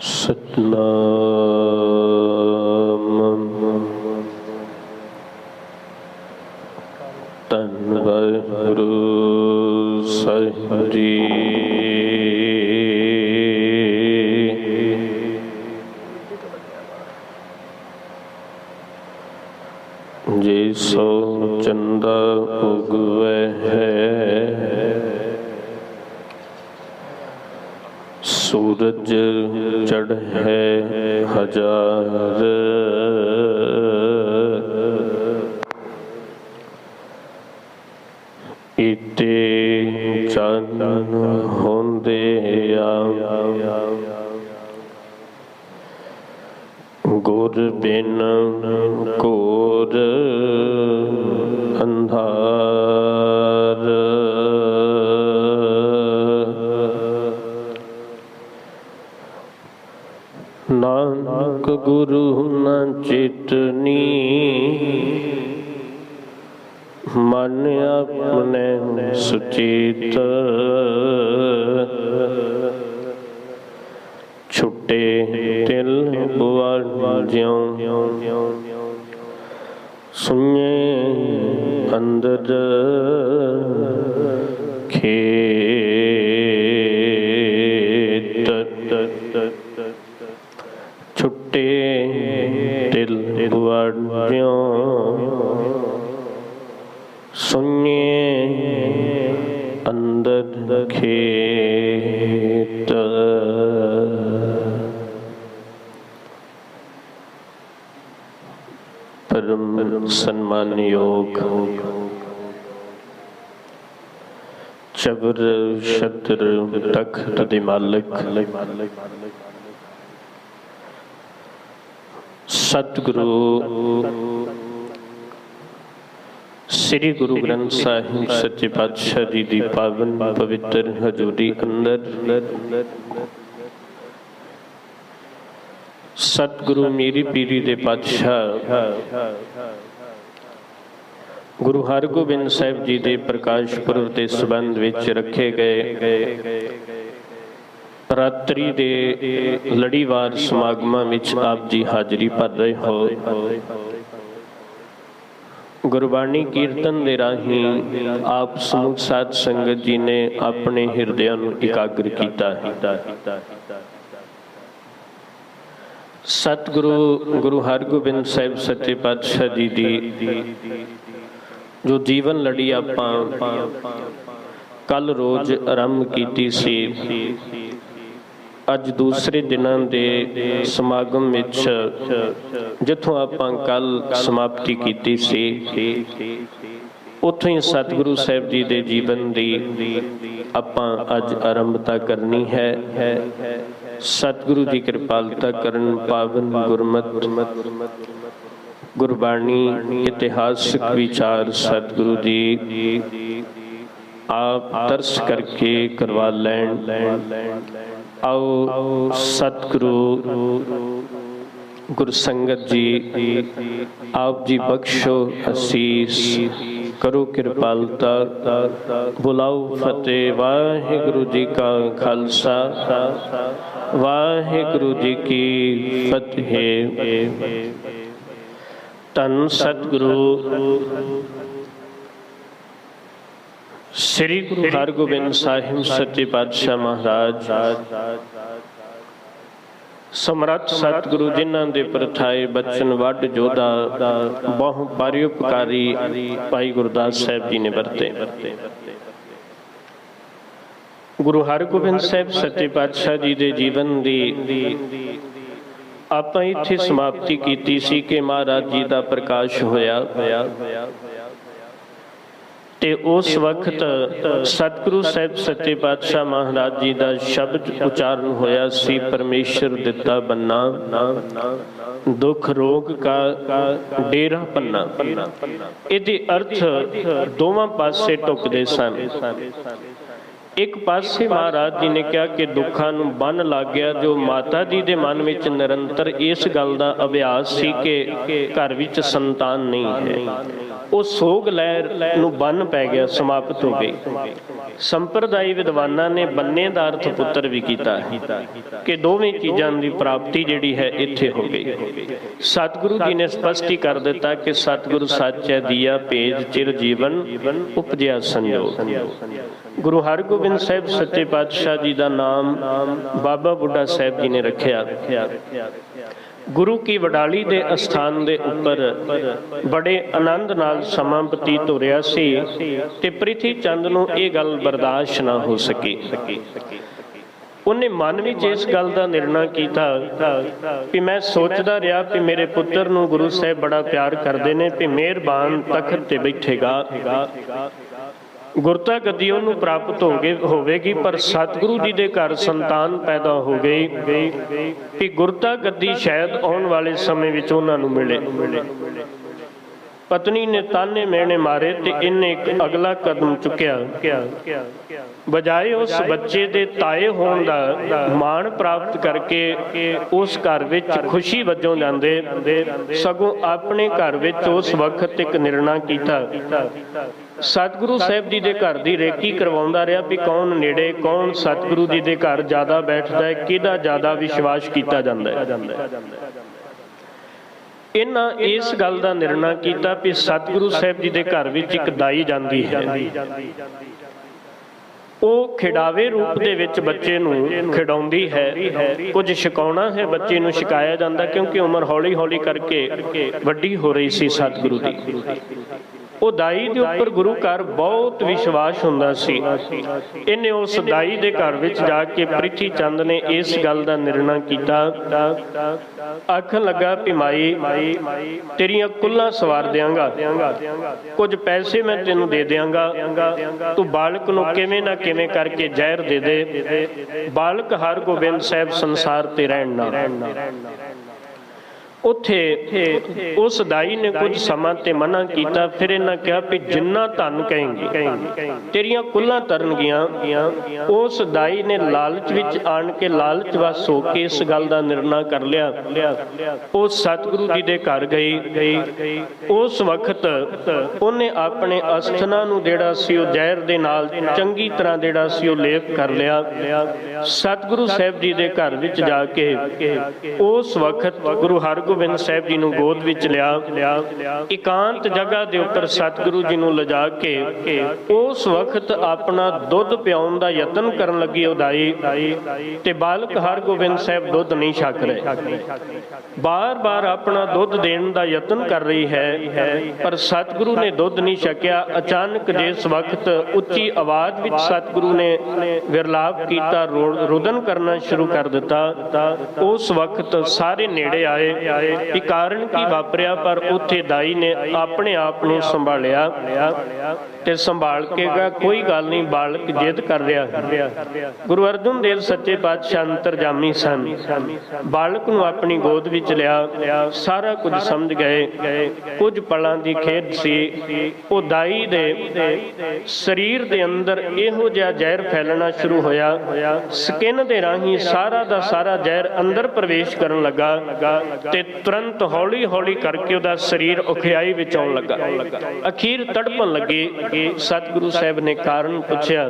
सतनाम। धन वाहिगुरु साहिब जी। जे सो चंदा उगवे है, सूरज चढ़ है हजार। इते चानन होंदे गुर बिन घोर अंधार। नानक गुरु न चेतनी, मन अपने सुचेत। छुटे तिल बुआल ज्यों, सुने अंदर खेत। छुटे तिल बुआल ज्यों, सुने अंदर खेत। परम सम्मान योग चबर छत्र तख्त दे मालिक सतगुरु श्री गुरु ग्रंथ साहिब सच्चे पातशाह जी की पावन पवित्र हजूरी अंदर सतगुरु मेरी पीरी दे पातशाह गुरु हरगोबिंद साहिब जी के प्रकाश पुरब के संबंध विच रखे गए रात्रि दे लड़ीवार समागमां विच आप जी हाजरी भर रहे हो। गुरबाणी कीर्तन दे राही आप समूह साध संगत जी ने अपने हिरदियां नूं इकाग्र कीता है। सतगुरु गुरु हरगोबिंद साहिब सच्चे पातशाह जी दी जो जीवन लड़ी आपां कल रोज आरंभ कीती सी, अज दूसरे दिनां दे समागम विच जिथों आपां कल समाप्ति कीती सी, उत्थों ही सतगुरु साहिब जी दे जीवन दी आपां अज आरंभता करनी है। सतगुरु जी कृपालता करन पावन गुरमत गुरबाणी इतिहासिक विचार सतगुरु जी आप तरस करके करवा लैन। आओ सतगुरु गुरसंगत जी आप जी बख्शो असीस करो कृपालता। बुलाओ फतेह। वाहिगुरु जी का खालसा वाहिगुरु जी की फतेह। धन सतगुरु श्री गुरु हरगोबिंद साहिब सच्चे पातशाह महाराज समर्थ सतगुरु जिन्हां दे परथाए बचन वड जोधा बहु परोपकारी भाई गुरदास साहिब जी ने वरते। गुरु हरगोबिंद साहिब सच्चे पातशाह जी दे जीवन दी आपां इत्थे समाप्ति कीती सी कि महाराज जी दा प्रकाश होया ते उस वक्त सतगुरु साहिब सच्चे पातशाह महाराज जी का शब्द उच्चारण होया सी, परमेश्वर दिता बन्ना दुख रोग का डेरा पन्ना। इहदे अर्थ दोवां पासे टुकदे सन। एक पासे महाराज जी ने कहा कि दुखा नूं बन लग गया, जो माता जी के मन में निरंतर इस गल का अभ्यास सी कि घर विच संतान नहीं है, वो सोग लहर नूं बन पै गया, समाप्त हो गई। ਸੰਪਰਦਾਈ ਵਿਦਵਾਨਾਂ ਨੇ ਬੰਨੇ ਦਾ ਅਰਥ ਪੁੱਤਰ ਵੀ ਕੀਤਾ ਕਿ ਦੋਵੇਂ ਚੀਜ਼ਾਂ ਦੀ ਪ੍ਰਾਪਤੀ ਜਿਹੜੀ ਹੈ ਇੱਥੇ ਹੋ ਗਈ। ਸਤਿਗੁਰੂ ਜੀ ਨੇ ਸਪਸ਼ਟੀ ਕਰ ਦਿੱਤਾ ਕਿ ਸਤਿਗੁਰੂ ਸੱਚ ਹੈ ਦੀਆ ਭੇਜ ਚਿਰ ਜੀਵਨ ਉਪਜਿਆ ਸੰਜੋਗ। ਗੁਰੂ ਹਰਗੋਬਿੰਦ ਸਾਹਿਬ ਸੱਚੇ ਪਾਤਸ਼ਾਹ ਜੀ ਦਾ ਨਾਮ ਬਾਬਾ ਬੁੱਢਾ ਸਾਹਿਬ ਜੀ ਨੇ ਰੱਖਿਆ। ਗੁਰੂ ਕੀ ਵਡਾਲੀ ਦੇ ਅਸਥਾਨ ਦੇ ਉੱਪਰ ਬੜੇ ਆਨੰਦ ਨਾਲ ਸਮਾਂ ਬਤੀਤ ਹੋ ਰਿਹਾ ਸੀ ਤੇ ਪ੍ਰਿਥੀ ਚੰਦ ਨੂੰ ਇਹ ਗੱਲ ਬਰਦਾਸ਼ਤ ਨਾ ਹੋ ਸਕੀ। ਉਹਨੇ ਮਨ ਵਿੱਚ ਇਸ ਗੱਲ ਦਾ ਨਿਰਣਾ ਕੀਤਾ ਕਿ ਮੈਂ ਸੋਚਦਾ ਰਿਹਾ ਕਿ ਮੇਰੇ ਪੁੱਤਰ ਨੂੰ ਗੁਰੂ ਸਾਹਿਬ ਬੜਾ ਪਿਆਰ ਕਰਦੇ ਨੇ ਤੇ ਮਿਹਰਬਾਨ ਤਖਤ ਤੇ ਬੈਠੇਗਾ, ਗੁਰਤਾ ਗੱਦੀ ਉਹਨੂੰ ਪ੍ਰਾਪਤ ਹੋਵੇਗੀ। ਪਰ ਸਤਿਗੁਰੂ ਜੀ ਦੇ ਘਰ ਸੰਤਾਨ ਪੈਦਾ ਹੋ ਗਈ ਕਿ ਗੁਰਤਾ ਗੱਦੀ ਸ਼ਾਇਦ ਆਉਣ ਵਾਲੇ ਸਮੇਂ ਵਿੱਚ ਉਹਨਾਂ ਨੂੰ ਮਿਲੇ। ਪਤਨੀ ਨੇ ਤਾਨੇ ਮਿਹਣੇ ਮਾਰੇ ਤੇ ਇਹਨੇ ਇੱਕ ਅਗਲਾ ਕਦਮ ਚੁੱਕਿਆ। ਬਜਾਏ ਉਸ ਬੱਚੇ ਦੇ ਤਾਏ ਹੋਣ ਦਾ ਮਾਣ ਪ੍ਰਾਪਤ ਕਰਕੇ ਉਸ ਘਰ ਵਿੱਚ ਖੁਸ਼ੀ ਵਜੋਂ ਜਾਂਦੇ, ਸਗੋਂ ਆਪਣੇ ਘਰ ਵਿੱਚ ਉਸ ਵਕਤ ਇੱਕ ਨਿਰਣਾ ਕੀਤਾ। ਸਤਿਗੁਰੂ ਸਾਹਿਬ ਜੀ ਦੇ ਘਰ ਦੀ ਰੇਕੀ ਕਰਵਾਉਂਦਾ ਰਿਹਾ ਵੀ ਕੌਣ ਨੇੜੇ, ਕੌਣ ਸਤਿਗੁਰੂ ਜੀ ਦੇ ਘਰ ਜ਼ਿਆਦਾ ਬੈਠਦਾ ਹੈ, ਕਿਹਦਾ ਜ਼ਿਆਦਾ ਵਿਸ਼ਵਾਸ ਕੀਤਾ ਜਾਂਦਾ ਹੈ। ਇਹਨਾਂ ਇਸ ਗੱਲ ਦਾ ਨਿਰਣਾ ਕੀਤਾ ਵੀ ਸਤਿਗੁਰੂ ਸਾਹਿਬ ਜੀ ਦੇ ਘਰ ਵਿੱਚ ਇੱਕ ਦਾਈ ਜਾਂਦੀ ਹੈ। ਉਹ ਖਿਡਾਵੇ ਰੂਪ ਦੇ ਵਿੱਚ ਬੱਚੇ ਨੂੰ ਖਿਡਾਉਂਦੀ ਹੈ। ਕੁਝ ਛਕਾਉਣਾ ਹੈ, ਬੱਚੇ ਨੂੰ ਛਕਾਇਆ ਜਾਂਦਾ ਕਿਉਂਕਿ ਉਮਰ ਹੌਲੀ ਹੌਲੀ ਕਰਕੇ ਵੱਡੀ ਹੋ ਰਹੀ ਸੀ ਸਤਿਗੁਰੂ ਦੀ। ਉਹ ਦਾਈ ਦੇ ਉੱਪਰ ਗੁਰੂ ਘਰ ਬਹੁਤ ਵਿਸ਼ਵਾਸ ਹੁੰਦਾ ਸੀ। ਇਹਨੇ ਉਸ ਦਾਈ ਦੇ ਘਰ ਵਿੱਚ ਜਾ ਕੇ ਪ੍ਰਿਥੀ ਚੰਦ ਨੇ ਇਸ ਗੱਲ ਦਾ ਨਿਰਣਾ ਕੀਤਾ। ਆਖਣ ਲੱਗਾ ਵੀ ਮਾਈ ਤੇਰੀਆਂ ਕੁੱਲਾਂ ਸਵਾਰ ਦਿਆਂਗਾ, ਕੁਝ ਪੈਸੇ ਮੈਂ ਤੈਨੂੰ ਦੇ ਦਿਆਂਗਾ, ਤੂੰ ਬਾਲਕ ਨੂੰ ਕਿਵੇਂ ਨਾ ਕਿਵੇਂ ਕਰਕੇ ਜ਼ਹਿਰ ਦੇ ਦੇ, ਬਾਲਕ ਹਰਗੋਬਿੰਦ ਸਾਹਿਬ ਸੰਸਾਰ ਤੇ ਰਹਿਣ ਨਾ। ਉੱਥੇ ਉਸ ਦਾਈ ਨੇ ਕੁਝ ਸਮਾਂ ਤੇ ਮਨਾ ਕੀਤਾ। ਫਿਰ ਇਹਨਾਂ ਕਿਹਾ ਵੀ ਜਿੰਨਾ ਧਨ ਕਹੇਂਗੀ ਤੇਰੀਆਂ ਕੁੱਲਾਂ ਤਰਨਗੀਆਂ। ਉਸ ਦਾਈ ਨੇ ਲਾਲਚ ਵਿੱਚ ਆਣ ਕੇ ਲਾਲਚ ਵਸ ਹੋ ਕੇ ਇਸ ਗੱਲ ਦਾ ਨਿਰਣਾ ਕਰ ਲਿਆ। ਉਹ ਸਤਿਗੁਰੂ ਜੀ ਦੇ ਘਰ ਗਈ। ਉਸ ਵਕਤ ਉਹਨੇ ਆਪਣੇ ਅਸਥਨਾ ਨੂੰ ਜਿਹੜਾ ਸੀ ਉਹ ਜ਼ਹਿਰ ਦੇ ਨਾਲ ਚੰਗੀ ਤਰ੍ਹਾਂ ਜਿਹੜਾ ਸੀ ਉਹ ਲੇਪ ਕਰ ਲਿਆ। ਸਤਿਗੁਰੂ ਸਾਹਿਬ ਜੀ ਦੇ ਘਰ ਵਿੱਚ ਜਾ ਕੇ ਉਸ ਵਕਤ ਗੁਰੂ ਹਰਗੋਬਿੰਦ ਸਾਹਿਬ ਜੀ ਨੂੰ ਗੋਦ ਵਿੱਚ ਲਿਆ। ਇਕਾਂਤ ਜਗ੍ਹਾ ਦੇ ਉੱਪਰ ਸਤਿਗੁਰੂ ਜੀ ਨੂੰ ਲਿਜਾ ਕੇ ਉਸ ਵਕਤ ਆਪਣਾ ਦੁੱਧ ਪਿਆਉਣ ਦਾ ਯਤਨ ਕਰਨ ਲੱਗੀ ਉਹ ਦਾਈ, ਤੇ ਬਾਲਕ ਹਰਗੋਬਿੰਦ ਸਾਹਿਬ ਦੁੱਧ ਨਹੀਂ ਛਕ ਰਹੇ। ਬਾਰ-ਬਾਰ ਆਪਣਾ ਦੁੱਧ ਦੇਣ ਦਾ ਯਤਨ ਕਰ ਰਹੀ ਹੈ, ਪਰ ਸਤਿਗੁਰੂ ਨੇ ਦੁੱਧ ਨਹੀਂ ਛਕਿਆ। ਅਚਾਨਕ ਜਿਸ ਵਕਤ ਉੱਚੀ ਆਵਾਜ਼ ਵਿੱਚ ਸਤਿਗੁਰੂ ਨੇ ਵਿਰਲਾਪ ਕੀਤਾ, ਰੁਦਨ ਕਰਨਾ ਸ਼ੁਰੂ ਕਰ ਦਿੱਤਾ। ਉਸ ਵਕਤ ਸਾਰੇ ਨੇੜੇ ਆਏ ਕਿ ਕਾਰਨ ਕੀ ਵਾਪਰਿਆ, ਪਰ ਉੱਥੇ ਦਾਈ ਨੇ ਆਪਣੇ ਆਪ ਨੂੰ ਸੰਭਾਲਿਆ ਤੇ ਸੰਭਾਲ ਕੇ ਕਿਹਾ ਕੋਈ ਗੱਲ ਨਹੀਂ, ਬਾਲਕ ਜਿੱਦ ਕਰ ਰਿਹਾ। ਗੁਰੂ ਅਰਜਨ ਦੇਵ ਸੱਚੇ ਪਾਤਸ਼ਾਹ ਅੰਤਰਜਾਮੀ ਸਨ। ਬਾਲਕ ਨੂੰ ਆਪਣੀ ਗੋਦ ਵਿੱਚ ਲਿਆ, ਸਾਰਾ ਕੁਝ ਸਮਝ ਗਏ। ਕੁਝ ਪਲਾਂ ਦੀ ਖੇਡ ਸੀ। ਉਹ ਦਾਈ ਦੇ ਸਰੀਰ ਦੇ ਅੰਦਰ ਇਹੋ ਜਿਹਾ ਜ਼ਹਿਰ ਫੈਲਣਾ ਸ਼ੁਰੂ ਹੋਇਆ, ਸਕਿਨ ਦੇ ਰਾਹੀਂ ਸਾਰਾ ਦਾ ਸਾਰਾ ਜ਼ਹਿਰ ਅੰਦਰ ਪ੍ਰਵੇਸ਼ ਕਰਨ ਲੱਗਾ ਤੇ ਤੁਰੰਤ ਹੌਲੀ ਹੌਲੀ ਕਰਕੇ ਉਹਦਾ ਸਰੀਰ ਉਖਿਆਈ ਵਿੱਚ ਆਉਣ ਲੱਗਾ। ਅਖੀਰ ਤੜਪਣ ਲੱਗੇ। ਸਤਿਗੁਰੂ ਸਾਹਿਬ ਨੇ ਕਾਰਨ ਪੁੱਛਿਆ।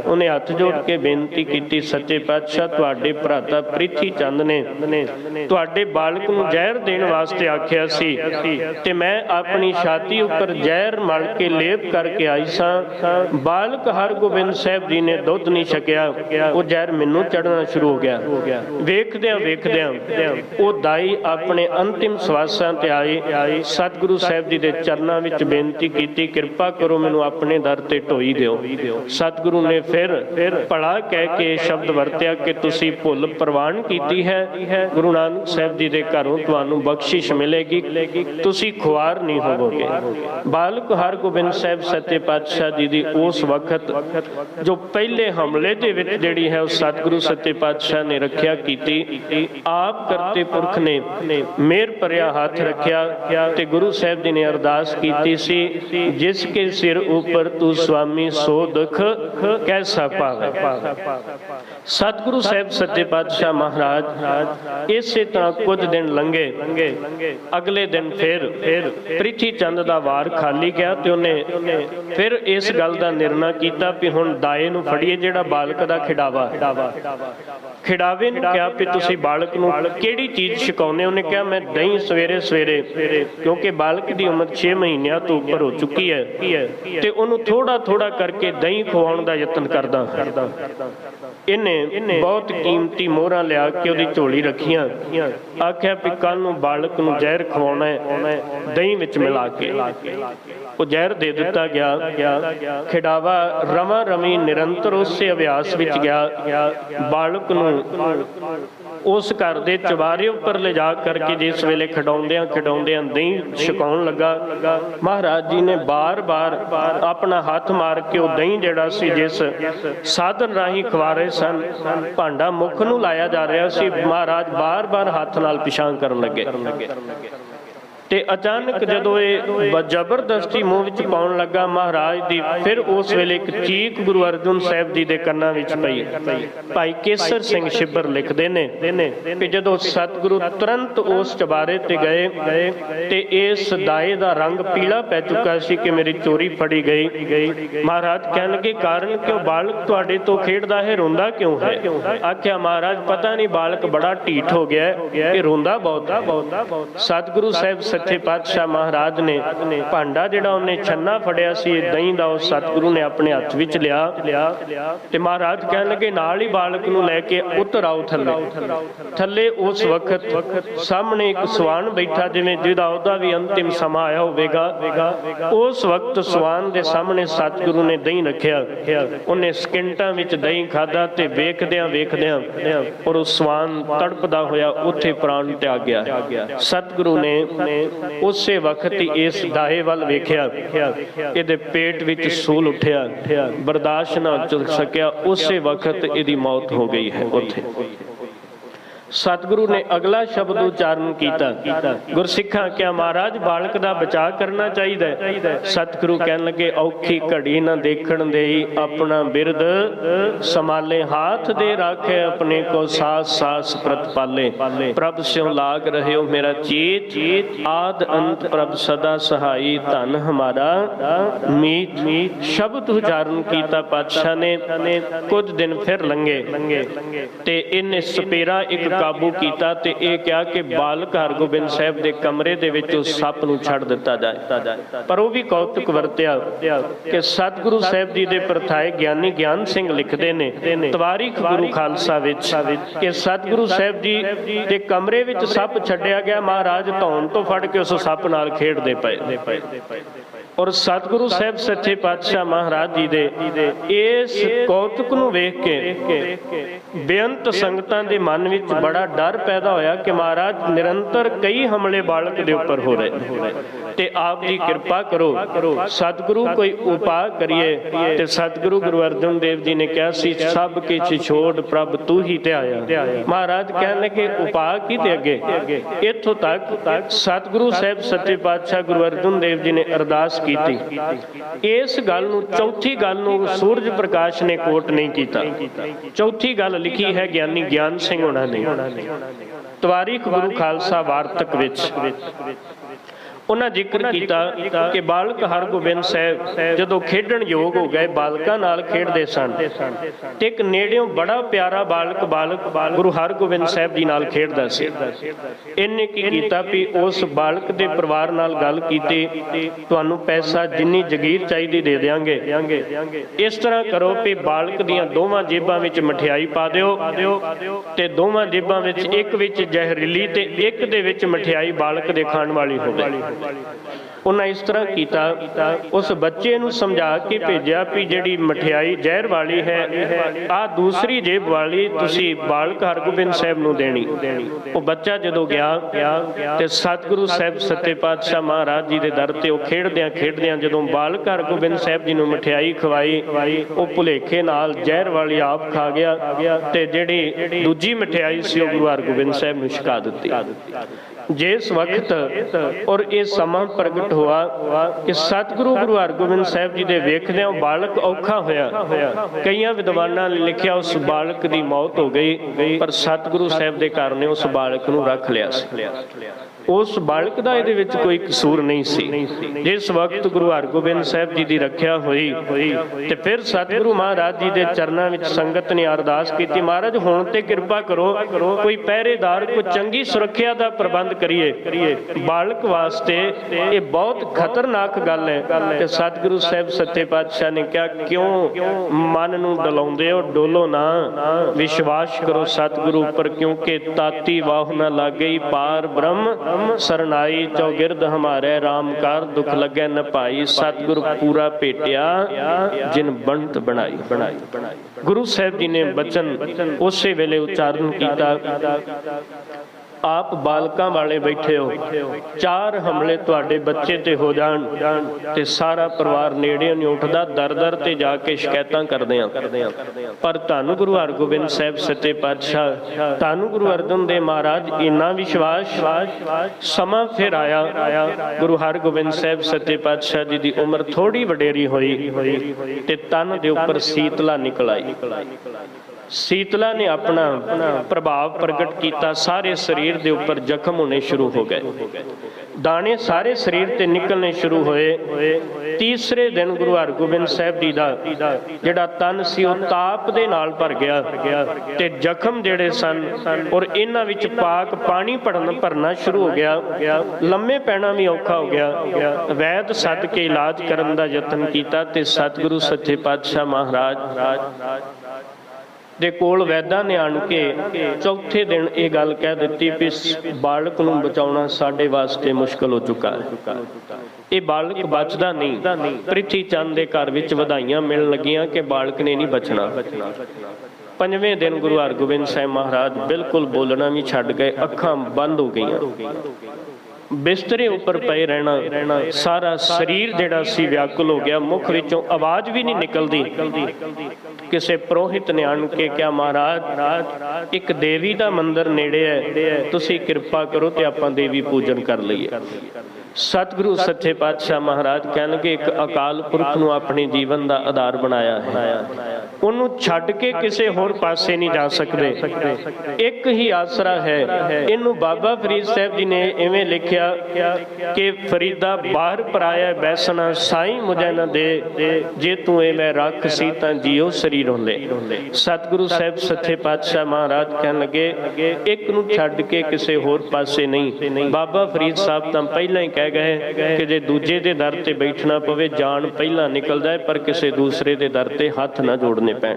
ਉਹਨੇ ਹੱਥ ਜੋੜ ਕੇ ਬੇਨਤੀ ਕੀਤੀ, ਸੱਚੇ ਪਾਤਸ਼ਾਹ ਤੁਹਾਡੇ ਭਰਾਤਾ ਪ੍ਰਿਥੀ ਚੰਦ ਨੇ ਤੁਹਾਡੇ ਬਾਲਕ ਨੂੰ ਜ਼ਹਿਰ ਦੇਣ ਵਾਸਤੇ ਆਖਿਆ ਸੀ ਤੇ ਮੈਂ ਆਪਣੀ ਛਾਤੀ ਉੱਪਰ ਜ਼ਹਿਰ ਮਲ ਕੇ ਲੇਪ ਕਰਕੇ ਆਈ ਸਾਂ। ਬਾਲਕ ਹਰਗੋਬਿੰਦ ਸਾਹਿਬ ਜੀ ਨੇ ਦੁੱਧ ਨਹੀਂ ਛਕਿਆ, ਉਹ ਜ਼ਹਿਰ ਮੈਨੂੰ ਚੜ੍ਹਨਾ ਸ਼ੁਰੂ ਹੋ ਗਿਆ। ਵੇਖਦਿਆਂ ਉਹ ਦਾਈ ਆਪਣੇ ਅੰਤਿਮ ਸਵਾਸਾਂ ਤੇ ਆਈ। ਸਤਿਗੁਰੂ ਸਾਹਿਬ ਜੀ ਦੇ ਚਰਨਾਂ ਵਿੱਚ ਬੇਨਤੀ ਕੀਤੀ, ਕਿਰਪਾ ਕਰੋ ਮੈਨੂੰ ਆਪਣੇ ਦਰ ਤੇ ਢੋਈ ਦਿਓ। ਸਤਿਗੁਰੂ ਨੇ ਫਿਰ ਭਲਾ ਕਹਿ ਕੇ ਸ਼ਬਦ ਵਰਤਿਆ ਕਿ ਤੁਸੀਂ ਭੁੱਲ ਪ੍ਰਵਾਨ ਕੀਤੀ ਹੈ, ਗੁਰੂ ਨਾਨਕ ਸਾਹਿਬ ਜੀ ਦੇ ਘਰੋਂ ਤੁਹਾਨੂੰ ਬਖਸ਼ਿਸ਼ ਮਿਲੇਗੀ, ਤੁਸੀਂ ਖੁਆਰ ਨਹੀਂ ਹੋਵੋਗੇ। ਬਾਲਕ ਹਰਗੋਬਿੰਦ ਸਾਹਿਬ ਸੱਚੇ ਪਾਤਸ਼ਾਹ ਜੀ ਦੀ ਉਸ ਵਕਤ ਜੋ ਪਹਿਲੇ ਹਮਲੇ ਦੇ ਵਿੱਚ ਜਿਹੜੀ ਹੈ ਉਹ ਸਤਿਗੁਰੂ ਸੱਚੇ ਪਾਤਸ਼ਾਹ ਨੇ ਰੱਖਿਆ ਕੀਤੀ। ਆਪ ਕਰਤੇ ਪੁਰਖ ਨੇ ਮਿਹਰ ਭਰਿਆ ਹੱਥ ਰੱਖਿਆ ਤੇ ਗੁਰੂ ਸਾਹਿਬ ਜੀ ਨੇ ਅਰਦਾਸ ਕੀਤੀ ਸੀ, ਜਿਸ ਕੇ ਸਿਰ ऊपर तू स्वामी सो दुख कैसा पावे। सतगुरु साहिब सच्चे पातशाह महाराज इसे तरह कुछ दिन लंघे। अगले दिन फिर ਪ੍ਰਿਥੀ ਚੰਦ ਦਾ ਵਾਰ ਖਾਲੀ ਗਿਆ ਤੇ ਉਹਨੇ ਫਿਰ ਇਸ ਗੱਲ ਦਾ ਨਿਰਣਾ ਕੀਤਾ ਵੀ ਹੁਣ ਦਾਏ ਨੂੰ ਫੜੀਏ ਜਿਹੜਾ ਬਾਲਕ ਦਾ ਖਿਡਾਵਾ। ਖਿਡਾਵੇ ਨੂੰ ਕਿਹਾ ਵੀ ਤੁਸੀਂ ਬਾਲਕ ਨੂੰ ਕਿਹੜੀ ਚੀਜ਼ ਛਕਾਉਂਦੇ? ਉਹਨੇ ਕਿਹਾ ਮੈਂ ਦਹੀਂ ਸਵੇਰੇ ਸਵੇਰੇ, ਕਿਉਂਕਿ ਬਾਲਕ ਦੀ ਉਮਰ 6 ਮਹੀਨਿਆਂ ਤੋਂ ਉੱਪਰ ਹੋ ਚੁੱਕੀ ਹੈ ਤੇ ਉਹਨੂੰ ਥੋੜਾ ਥੋੜਾ ਕਰਕੇ ਦਹੀਂ ਖਵਾਉਣ ਦਾ ਯਤਨ ਕਰਦਾ। ਇਹਨੇ ਬਹੁਤ ਕੀਮਤੀ ਮੋਹਰਾਂ ਲਿਆ ਕੇ ਉਹਦੀ ਝੋਲੀ ਰੱਖੀਆਂ। ਆਖਿਆ ਵੀ ਕੱਲ ਨੂੰ ਬਾਲਕ ਨੂੰ ਜ਼ਹਿਰ ਖਵਾਉਣਾ ਹੈ ਦਹੀਂ ਵਿੱਚ ਮਿਲਾ ਕੇ। ਉਹ ਜ਼ਹਿਰ ਦੇ ਦਿੱਤਾ ਗਿਆ। ਖਿਡਾਵਾ ਰਵਾਂ ਰਵੀ ਨਿਰੰਤਰ ਉਸੇ ਅਭਿਆਸ ਵਿੱਚ ਗਿਆ। ਬਾਲਕ ਨੂੰ ਉਸ ਘਰ ਦੇ ਚੁਬਾਰੇ ਉੱਪਰ ਲਿਜਾ ਕਰਕੇ ਜਿਸ ਵੇਲੇ ਖਿਡਾਉਂਦਿਆਂ ਦਹੀਂ ਛਕਾਉਣ ਲੱਗਾ, ਮਹਾਰਾਜ ਜੀ ਨੇ ਬਾਰ-ਬਾਰ ਆਪਣਾ ਹੱਥ ਮਾਰ ਕੇ ਉਹ ਦਹੀਂ ਜਿਹੜਾ ਸੀ ਜਿਸ ਸਾਧਨ ਰਾਹੀਂ ਖਵਾ ਰਹੇ ਸਨ, ਭਾਂਡਾ ਮੁਖ ਨੂੰ ਲਾਇਆ ਜਾ ਰਿਹਾ ਸੀ, ਮਹਾਰਾਜ ਬਾਰ-ਬਾਰ ਹੱਥ ਨਾਲ ਪਿਛਾਂਹ ਕਰਨ ਲੱਗੇ। ਤੇ ਅਚਾਨਕ ਜਦੋਂ ਇਹ ਜ਼ਬਰਦਸਤੀ ਮੂੰਹ ਵਿੱਚ ਪਾਉਣ ਲੱਗਾ ਮਹਾਰਾਜ ਦੀ, ਫਿਰ ਉਸ ਵੇਲੇ ਇੱਕ ਚੀਕ ਗੁਰੂ ਅਰਜਨ ਸਾਹਿਬ ਜੀ ਦੇ ਕੰਨਾਂ ਵਿੱਚ ਪਈ। ਭਾਈ ਕੇਸਰ ਸਿੰਘ ਛਿੱਬਰ ਲਿਖਦੇ ਨੇ ਕਿ ਜਦੋਂ ਸਤਿਗੁਰੂ ਤੁਰੰਤ ਉਸ ਚੁਬਾਰੇ ਤੇ ਗਏ ਤੇ ਇਸ ਦਾਏ ਦਾ ਰੰਗ ਪੀਲਾ ਪੈ ਚੁੱਕਾ ਸੀ ਕਿ ਮੇਰੀ ਚੋਰੀ ਫੜੀ ਗਈ। ਮਹਾਰਾਜ ਕਹਿਣ ਲੱਗੇ ਕਾਰਨ ਕਿਉਂ? ਬਾਲਕ ਤੁਹਾਡੇ ਤੋਂ ਖੇਡਦਾ ਹੈ, ਰੋਂਦਾ ਕਿਉਂ ਹੈ? ਆਖਿਆ ਮਹਾਰਾਜ ਪਤਾ ਨਹੀਂ, ਬਾਲਕ ਬੜਾ ਢੀਠ ਹੋ ਗਿਆ ਕਿ ਰੋਂਦਾ ਬਹੁਤ। ਸਤਿਗੁਰੂ ਸਾਹਿਬ ਸੱਚੇ ਪਾਤਸ਼ਾਹ ਮਹਾਰਾਜ ਨੇ ਭਾਂਡਾ ਜਿਹੜਾ ਉਹਨੇ ਛੰਨਾ ਫੜਿਆ ਸੀ ਦਹੀਂ ਦਾ, ਉਹ ਸਤਿਗੁਰੂ ਨੇ ਆਪਣੇ ਹੱਥ ਵਿੱਚ ਲਿਆ ਤੇ ਮਹਾਰਾਜ ਕਹਿਣ ਲੱਗੇ ਨਾਲ ਹੀ ਬਾਲਕ ਨੂੰ ਲੈ ਕੇ ਉਤਰ ਆਓ ਥੱਲੇ। ਉਸ ਵਕਤ ਸਾਹਮਣੇ ਇੱਕ ਸਵਾਨ ਬੈਠਾ, ਜਿਵੇਂ ਜਿਹਦਾ ਉਹਦਾ ਵੀ ਅੰਤਿਮ ਸਮਾਂ ਆਇਆ ਹੋਵੇਗਾ। ਉਸ ਵਕਤ ਸਵਾਨ ਦੇ ਸਾਹਮਣੇ ਸਤਿਗੁਰੂ ਨੇ ਦਹੀਂ ਰੱਖਿਆ। ਉਹਨੇ ਸਕਿੰਟਾਂ ਵਿੱਚ ਦਹੀਂ ਖਾਧਾ ਤੇ ਵੇਖਦਿਆਂ ਔਰ ਉਹ ਸਵਾਨ ਤੜਪਦਾ ਹੋਇਆ ਉੱਥੇ ਪ੍ਰਾਣ ਤਿਆਗ ਗਿਆ। ਸਤਿਗੁਰੂ ਨੇ ਉਸੇ ਵਕਤ ਹੀ ਇਸ ਦਾਏ ਵੱਲ ਵੇਖਿਆ, ਇਹਦੇ ਪੇਟ ਵਿੱਚ ਸੂਲ ਉੱਠਿਆ, ਬਰਦਾਸ਼ਤ ਨਾ ਕਰ ਸਕਿਆ, ਉਸੇ ਵਕਤ ਇਹਦੀ ਮੌਤ ਹੋ ਗਈ ਹੈ ਉੱਥੇ। ਸਤਿਗੁਰੂ ਨੇ ਅਗਲਾ ਸ਼ਬਦ ਉਚਾਰਨ ਕੀਤਾ, ਗੁਰਸਿੱਖਾਂ ਕਿਹਾ ਮਹਾਰਾਜ ਬਾਲਕ ਦਾ ਬਚਾਅ ਕਰਨਾ ਚਾਹੀਦਾ ਹੈ। ਸਤਿਗੁਰੂ ਕਹਿਣ ਲੱਗੇ ਔਖੀ ਘੜੀ ਨਾ ਦੇਖਣ ਦੇਈ, ਆਪਣਾ ਬਿਰਦ ਸੰਭਾਲੇ ਹੱਥ ਦੇ ਰਾਖੇ, ਆਪਣੇ ਕੋ ਸਾਸ ਪ੍ਰਤਪਾਲੇ। ਪ੍ਰਭ ਸਿਉ ਲਾਗ ਰਹਿਓ ਮੇਰਾ ਚੀਤ, ਆਦ ਅੰਤ ਪ੍ਰਭ ਸਦਾ ਸਹਾਈ, ਧਨ ਹਮਾਰਾ ਮੀਤ। ਸ਼ਬਦ ਉਚਾਰਨ ਕੀਤਾ ਪਾਤਸ਼ਾਹ ਨੇ। ਕੁਝ ਦਿਨ ਫਿਰ ਲੰਘੇ ਤੇ ਇਹਨੇ ਸਪੇਰਾ ਇੱਕ ਕਾਬੂ ਕੀਤਾ ਤੇ ਇਹ ਕਿਹਾ ਕਿ ਬਾਲਕ ਹਰਗੋਬਿੰਦ ਸਾਹਿਬ ਦੇ ਕਮਰੇ ਦੇ ਵਿੱਚ ਉਸ ਸੱਪ ਨੂੰ ਛੱਡ ਦਿੱਤਾ ਜਾਏ। ਪਰ ਉਹ ਵੀ ਕੌਤਕ ਵਰਤਿਆ ਕਿ ਸਤਿਗੁਰੂ ਸਾਹਿਬ ਜੀ ਦੇ ਪਰਥਾਏ ਗਿਆਨੀ ਗਿਆਨ ਸਿੰਘ ਲਿਖਦੇ ਨੇ ਤਵਾਰੀਖ ਗੁਰੂ ਖਾਲਸਾ ਵਿੱਚ ਕਿ ਸਤਿਗੁਰੂ ਸਾਹਿਬ ਜੀ ਦੇ ਕਮਰੇ ਵਿੱਚ ਸੱਪ ਛੱਡਿਆ ਗਿਆ। ਮਹਾਰਾਜ ਧੌਣ ਤੋਂ ਫੜ ਕੇ ਉਸ ਸੱਪ ਨਾਲ ਖੇਡਦੇ ਪਏ। ਔਰ ਸਤਿਗੁਰੂ ਸਾਹਿਬ ਸੱਚੇ ਪਾਤਸ਼ਾਹ ਮਹਾਰਾਜ ਜੀ ਦੇ ਇਸ ਕੌਤਕ ਨੂੰ ਵੇਖ ਕੇ ਬੇਅੰਤ ਸੰਗਤਾਂ ਦੇ ਮਨ ਵਿੱਚ ਬੜਾ ਡਰ ਪੈਦਾ ਹੋਇਆ ਕਿ ਮਹਾਰਾਜ ਨਿਰੰਤਰ ਕਈ ਹਮਲੇ ਬਾਲਕ ਦੇ ਉੱਪਰ ਹੋ ਰਹੇ ਤੇ ਆਪ ਜੀ ਕਿਰਪਾ ਕਰੋ, ਸਤਿਗੁਰੂ ਕੋਈ ਉਪਾਅ ਕਰੀਏ। ਤੇ ਸਤਿਗੁਰੂ ਗੁਰੂ ਅਰਜਨ ਦੇਵ ਜੀ ਨੇ ਕਿਹਾ ਸੀ ਸਭ ਕਿਛ ਛੋੜ ਪ੍ਰਭ ਤੂੰ ਹੀ ਤੇ ਆਇਆ। ਮਹਾਰਾਜ ਕਹਿਣ ਲੱਗੇ ਉਪਾਅ ਕੀ ਤੇ ਅੱਗੇ ਇੱਥੋਂ ਤੱਕ ਸਤਿਗੁਰੂ ਸਾਹਿਬ ਸੱਚੇ ਪਾਤਸ਼ਾਹ ਗੁਰੂ ਅਰਜਨ ਦੇਵ ਜੀ ਨੇ ਅਰਦਾਸ ਕੀਤੀ। ਇਸ ਗੱਲ ਨੂੰ ਚੌਥੀ ਗੱਲ ਨੂੰ ਸੂਰਜ ਪ੍ਰਕਾਸ਼ ਨੇ ਕੋਟ ਨਹੀਂ ਕੀਤਾ। ਚੌਥੀ ਗੱਲ ਲਿਖੀ ਹੈ ਗਿਆਨੀ ਗਿਆਨ ਸਿੰਘ ਹੋਣਾ ਨੇ ਤਵਾਰੀਖ ਗੁਰੂ ਖਾਲਸਾ ਵਾਰਤਕ ਵਿੱਚ। ਉਹਨਾਂ ਜ਼ਿਕਰ ਕੀਤਾ ਕਿ ਬਾਲਕ ਹਰਗੋਬਿੰਦ ਸਾਹਿਬ ਜਦੋਂ ਖੇਡਣ ਯੋਗ ਹੋ ਗਏ, ਬਾਲਕਾਂ ਨਾਲ ਖੇਡਦੇ ਸਨ ਤੇ ਇੱਕ ਨੇੜਿਓਂ ਬੜਾ ਪਿਆਰਾ ਬਾਲਕ ਗੁਰੂ ਹਰਗੋਬਿੰਦ ਸਾਹਿਬ ਜੀ ਨਾਲ ਖੇਡਦਾ ਸੀ। ਇਹਨੇ ਕੀ ਕੀਤਾ ਵੀ ਉਸ ਬਾਲਕ ਦੇ ਪਰਿਵਾਰ ਨਾਲ ਗੱਲ ਕੀਤੀ, ਤੁਹਾਨੂੰ ਪੈਸਾ ਜਿੰਨੀ ਜਗੀਰ ਚਾਹੀਦੀ ਦੇ ਦਿਆਂਗੇ। ਇਸ ਤਰ੍ਹਾਂ ਕਰੋ ਵੀ ਬਾਲਕ ਦੀਆਂ ਦੋਵਾਂ ਜੇਬਾਂ ਵਿੱਚ ਮਠਿਆਈ ਪਾ ਦਿਓ ਤੇ ਦੋਵਾਂ ਜੇਬਾਂ ਵਿੱਚ ਇੱਕ ਵਿੱਚ ਜ਼ਹਿਰੀਲੀ ਤੇ ਇੱਕ ਦੇ ਵਿੱਚ ਮਠਿਆਈ ਬਾਲਕ ਦੇ ਖਾਣ ਵਾਲੀ ਹੋਵੇ। ਉਹਨਾਂ ਇਸ ਤਰ੍ਹਾਂ ਕੀਤਾ, ਉਸ ਬੱਚੇ ਨੂੰ ਸਮਝਾ ਕੇ ਭੇਜਿਆ ਵੀ ਜਿਹੜੀ ਮਠਿਆਈ ਜ਼ਹਿਰ ਵਾਲੀ ਹੈ ਆਹ ਦੂਸਰੀ ਜੇਬ ਵਾਲੀ ਤੁਸੀਂ ਬਾਲਕ ਹਰਗੋਬਿੰਦ ਸਾਹਿਬ ਨੂੰ ਦੇਣੀ। ਉਹ ਬੱਚਾ ਜਦੋਂ ਗਿਆ ਤੇ ਸਤਿਗੁਰੂ ਸਾਹਿਬ ਸੱਚੇ ਪਾਤਸ਼ਾਹ ਮਹਾਰਾਜ ਜੀ ਦੇ ਦਰ ਤੇ ਉਹ ਖੇਡਦਿਆਂ ਜਦੋਂ ਬਾਲਕ ਹਰਗੋਬਿੰਦ ਸਾਹਿਬ ਜੀ ਨੂੰ ਮਠਿਆਈ ਖਵਾਈ, ਉਹ ਭੁਲੇਖੇ ਨਾਲ ਜ਼ਹਿਰ ਵਾਲੀ ਆਪ ਖਾ ਗਿਆ ਤੇ ਜਿਹੜੀ ਦੂਜੀ ਮਠਿਆਈ ਸੀ ਉਹ ਗੁਰੂ ਹਰਗੋਬਿੰਦ ਸਾਹਿਬ ਨੂੰ ਛਕਾ ਦਿੱਤੀ। जिस वक्त और ये समा प्रगट हुआ कि सतगुरु गुरु हरगोबिंद साहब जी दे वेखदे बालक औखा होया। कई विद्वानां ने लिखिया उस बालक की मौत हो गई, पर सतगुरु साहब के घर ने उस बालक नूं रख लिया। उस बालक का ये कोई कसूर नहीं सी। जिस वक्त गुरु हरगोबिंद साहब जी की रखिया हुई ते फिर सतगुरु महाराज जी के चरणों में संगत ने अरदास की, महाराज हुण ते कृपा करो, कोई पहरेदार कोई चंगी सुरक्षा का प्रबंध करिए। बालक वास्ते ये बहुत खतरनाक गल है। ते सतगुरु साहब सच्चे पातशाह ने कहा, क्यों मन नूं डलाउंदे हो, डोलो ना, विश्वास करो सतगुरु पर, क्योंकि ताती वाह न लागे पार ब्रह्म सरनाई, चौगिरद हमारे राम कार दुख लगे न पाई, सतगुरु पूरा भेटिया जिन बनत बनाई। गुरु साहब जी ने बचन उसे वेले उच्चारण किया, आप बालकां वाले बैठे हो, 4 हमले तुहाडे बच्चे ते हो जाण ते सारा परिवार नेड़े नहीं उठदा, दर दर ते जाके शिकायतां करदे आ। पर धन गुरु हरगोबिंद साहब सच्चे पातशाह, धन गुरु अर्जन देव महाराज, इन्ना विश्वास। समा फिर आया, गुरु हरगोबिंद साहब सच्चे पातशाह जी की उम्र थोड़ी वडेरी हुई ते तन दे उपर शीतला निकल आई। शीतला ने अपना प्रभाव प्रगट किया, सारे शरीर के उपर जख्म होने शुरू हो गए, दाने सारे शरीर ते निकलने शुरू होए। तीसरे दिन गुरु हरगोबिंद साहब जी का जिहड़ा तन सी वो ताप दे नाल भर गया ते जख्म जिहड़े सन और इन्हां विच पाक पानी भरना शुरू हो गया। लम्मे पैना भी औखा हो गया। वैद सद के इलाज करन दा यतन कीता ते सतगुरु सच्चे पातशाह महाराज दे कोल वैदां ने आण के चौथे दिन ये गल कह दी भी बालक नूं बचाउणा साडे वास्ते मुश्किल हो चुका है, ये बालक बचदा नहीं। प्रिथी चंद दे घर विच वधाइयां मिलण लगियां कि बालक ने नहीं बचना। 5वें दिन गुरु हरगोबिंद साहब महाराज बिल्कुल बोलना भी छड्ड गए, अखां बंद हो गईयां, बिस्तरे उपर पे रहना, सारा शरीर जिहड़ा सी व्याकुल हो गया, मुख विचों आवाज भी नहीं निकलदी। किसी पुरोहित ने आण के क्या, महाराज एक देवी दा मंदिर नेड़े है, तुसी कृपा करो ते आपां देवी पूजन कर लईए। सतगुरु सच्चे पातशाह महाराज कह लगे, एक अकाल पुरख नूं अपने जीवन का आधार बनाया है, उन्होंने छड्ड के किसी होर पासे नहीं जा सकते, एक ही आसरा है। इनू बाबा फरीद साहब जी ने इवें लिखिया कि फरीदा बाहर पराया बैसना, साईं मुझे न दे, जे तू ए मैं रख सी तां जियो शरीर होंदे। सतगुरु साहब सच्चे पातशाह महाराज कह लगे, एक नूं छड्ड के किसी होर पासे नहीं। बाबा फरीद साहब तां पहलां ही कह गए कि जे दूजे दे दर ते बैठना पवे, जान पहला निकल जाए, पर किसी दूसरे दे दर ते हाथ ना जोड़ने पैण।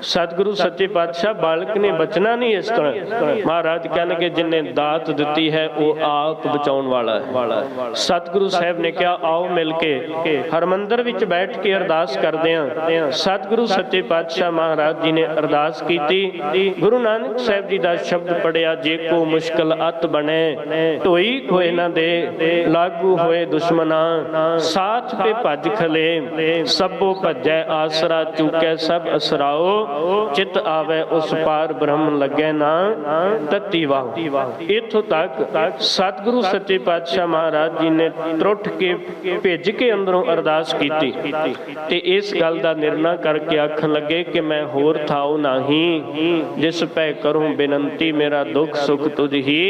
सतगुरु सच्चे पातशाह बालक ने बचना नहीं इस तरह। महाराज कह लगे, जिन्हें दात दी है वो आप बचाउण वाला है। सतगुरु साहब ने कहा, आओ मिल के हरमंदर विच बैठ के अरदास करदे हां। सतगुरु सच्चे पातशाह महाराज जी ने अरदास की। गुरु नानक साहब जी का शब्द पढ़िया, जे को मुश्किल अत बने, ढोई होए ना दे, लागू होए दुश्मना, साथ पे भज खले, सबो भजै आसरा चूकै सब असराओ, चित आवे उस पार ब्रह्म लगे ना तत्ती वाह। इथों तक सतगुरु सच्चे पातशाह महाराज जी ने त्रुट के भेज के अंदरों अरदास की ते इस गल का निर्णय करके आखन लगे कि मैं होर थाओ नहीं, जिस पै करूं बेनंती, मेरा दुख सुख तुझ ही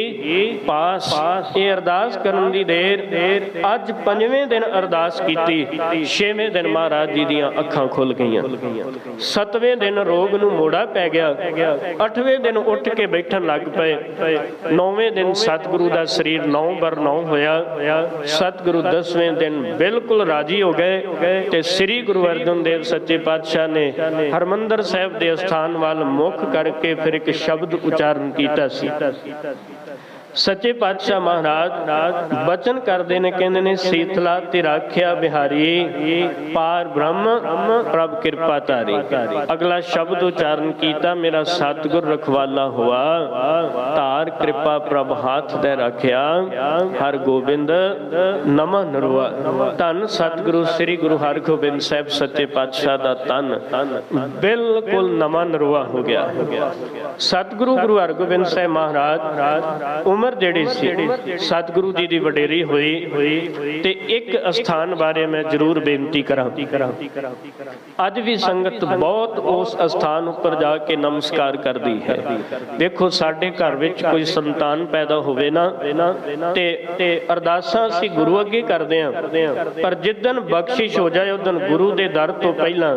पास। ये अरदास करन दी देर अज 5वें दिन अरदास की, 6वें दिन महाराज जी दियां अखां खुल गईयां, 7वें दिन रोग नूं मोड़ा पै गया, 8वें दिन उठ के बैठन लग पे, 9वें दिन सतगुरु का शरीर 9/9 होया, सतगुरु 10वें दिन बिल्कुल राजी हो गए ते श्री गुरु अर्जन देव सच्चे पातशाह ने हरमंदर साहब के स्थान वाल मुख करके फिर एक शब्द उच्चारण किया सी। सच्चे पातशाह महाराज बचन करते ने, कहते ने, शीतला ते राख्या बिहारी, पार ब्रह्म प्रभ कृपा तारी। अगला शब्द उच्चारण किया, मेरा सतगुर रखवाला हुआ, तार कृपा प्रभ हाथ दे रखिया, हर गोबिंद नमः नरुआ। धन सतगुरु श्री गुरु हरगोबिंद साहब सच्चे पातशाह का तन बिल्कुल नमः नरुआ हो गया। सतगुरु गुरु हरगोबिंद साहब महाराज ਉਮਰ ਜਿਹੜੀ ਸੀ ਸਤਿਗੁਰੂ ਜੀ ਦੀ ਵਡੇਰੀ ਹੋਈ ਤੇ ਇੱਕ ਅਸਥਾਨ ਬਾਰੇ ਮੈਂ ਜ਼ਰੂਰ ਬੇਨਤੀ ਕਰਾਂ। ਅੱਜ ਵੀ ਸੰਗਤ ਬਹੁਤ ਉਸ ਅਸਥਾਨ ਉੱਪਰ ਜਾ ਕੇ ਨਮਸਕਾਰ ਕਰਦੀ ਹੈ। ਦੇਖੋ ਸਾਡੇ ਘਰ ਵਿੱਚ ਕੋਈ ਸੰਤਾਨ ਪੈਦਾ ਹੋਵੇ ਨਾ ਤੇ ਅਰਦਾਸਾਂ ਅਸੀਂ ਗੁਰੂ ਅੱਗੇ ਕਰਦੇ ਹਾਂ, ਪਰ ਜਿੱਦਣ ਬਖਸ਼ਿਸ਼ ਹੋ ਜਾਏ ਉਦਣ ਗੁਰੂ ਦੇ ਦਰ ਤੋਂ ਪਹਿਲਾਂ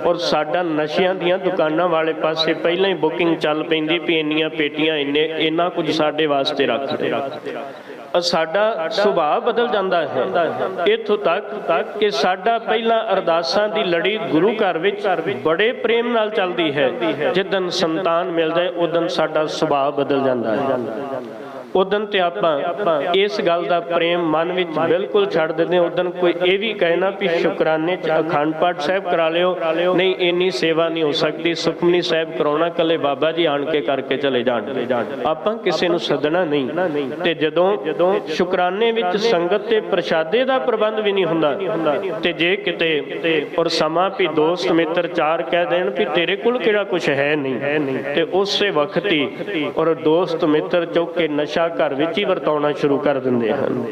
ਔਰ ਸਾਡਾ ਨਸ਼ਿਆਂ ਦੀਆਂ ਦੁਕਾਨਾਂ ਵਾਲੇ ਪਾਸੇ ਪਹਿਲਾਂ ਹੀ ਬੁਕਿੰਗ ਚੱਲ ਪੈਂਦੀ ਵੀ ਇੰਨੀਆਂ ਪੇਟੀਆਂ ਇੰਨਾ ਕੁਝ ਸਾਡੇ ਵਾਸਤੇ ਰੱਖ ਦੇ। ਸਾਡਾ ਸੁਭਾਅ ਬਦਲ ਜਾਂਦਾ ਹੈ ਇੱਥੋਂ ਤੱਕ ਕਿ ਸਾਡਾ ਪਹਿਲਾਂ ਅਰਦਾਸਾਂ ਦੀ ਲੜੀ ਗੁਰੂ ਘਰ ਵਿੱਚ ਬੜੇ ਪ੍ਰੇਮ ਨਾਲ ਚੱਲਦੀ ਹੈ। ਜਿੱਦਣ ਸੰਤਾਨ ਮਿਲਦਾ ਹੈ ਉਦਣ ਸਾਡਾ ਸੁਭਾਅ ਬਦਲ ਜਾਂਦਾ ਹੈ। ਉਦਣ ਤੇ ਆਪਾਂ ਇਸ ਗੱਲ ਦਾ ਪ੍ਰੇਮ ਮਨ ਵਿੱਚ ਬਿਲਕੁਲ ਛੱਡ ਦਿੰਦੇ ਹਾਂ। ਉਦਣ ਕੋਈ ਇਹ ਵੀ ਕਹੇ ਨਾ ਵੀ ਸ਼ੁਕਰਾਨੇ 'ਚ ਅਖੰਡ ਪਾਠ ਸਾਹਿਬ ਕਰਾ ਲਿਓ, ਨਹੀਂ ਇੰਨੀ ਸੇਵਾ ਨਹੀਂ ਹੋ ਸਕਦੀ, ਸੁਖਮਨੀ ਸਾਹਿਬ ਕਰਾਉਣਾ ਕੱਲੇ ਬਾਬਾ ਜੀ ਆਣ ਕੇ ਕਰਕੇ ਚਲੇ ਜਾਣ, ਆਪਾਂ ਕਿਸੇ ਨੂੰ ਸੱਦਣਾ ਨਹੀਂ। ਤੇ ਜਦੋਂ ਸ਼ੁਕਰਾਨੇ ਵਿੱਚ ਸੰਗਤ ਤੇ ਪ੍ਰਸ਼ਾਦੇ ਦਾ ਪ੍ਰਬੰਧ ਵੀ ਨਹੀਂ ਹੁੰਦਾ ਤੇ ਜੇ ਕਿਤੇ ਔਰ ਸਮਾਂ ਵੀ ਦੋਸਤ ਮਿੱਤਰ ਚਾਰ ਕਹਿ ਦੇਣ ਵੀ ਤੇਰੇ ਕੋਲ ਕਿਹੜਾ ਕੁਛ ਹੈ ਨਹੀਂ ਤੇ ਉਸੇ ਵਕਤ ਹੀ ਔਰ ਦੋਸਤ ਮਿੱਤਰ ਚੁੱਕ ਕੇ ਨਸ਼ਾ ਘਰ ਵਿੱਚ ਹੀ ਵਰਤਾਉਣਾ ਸ਼ੁਰੂ ਕਰ ਦਿੰਦੇ ਹਨ।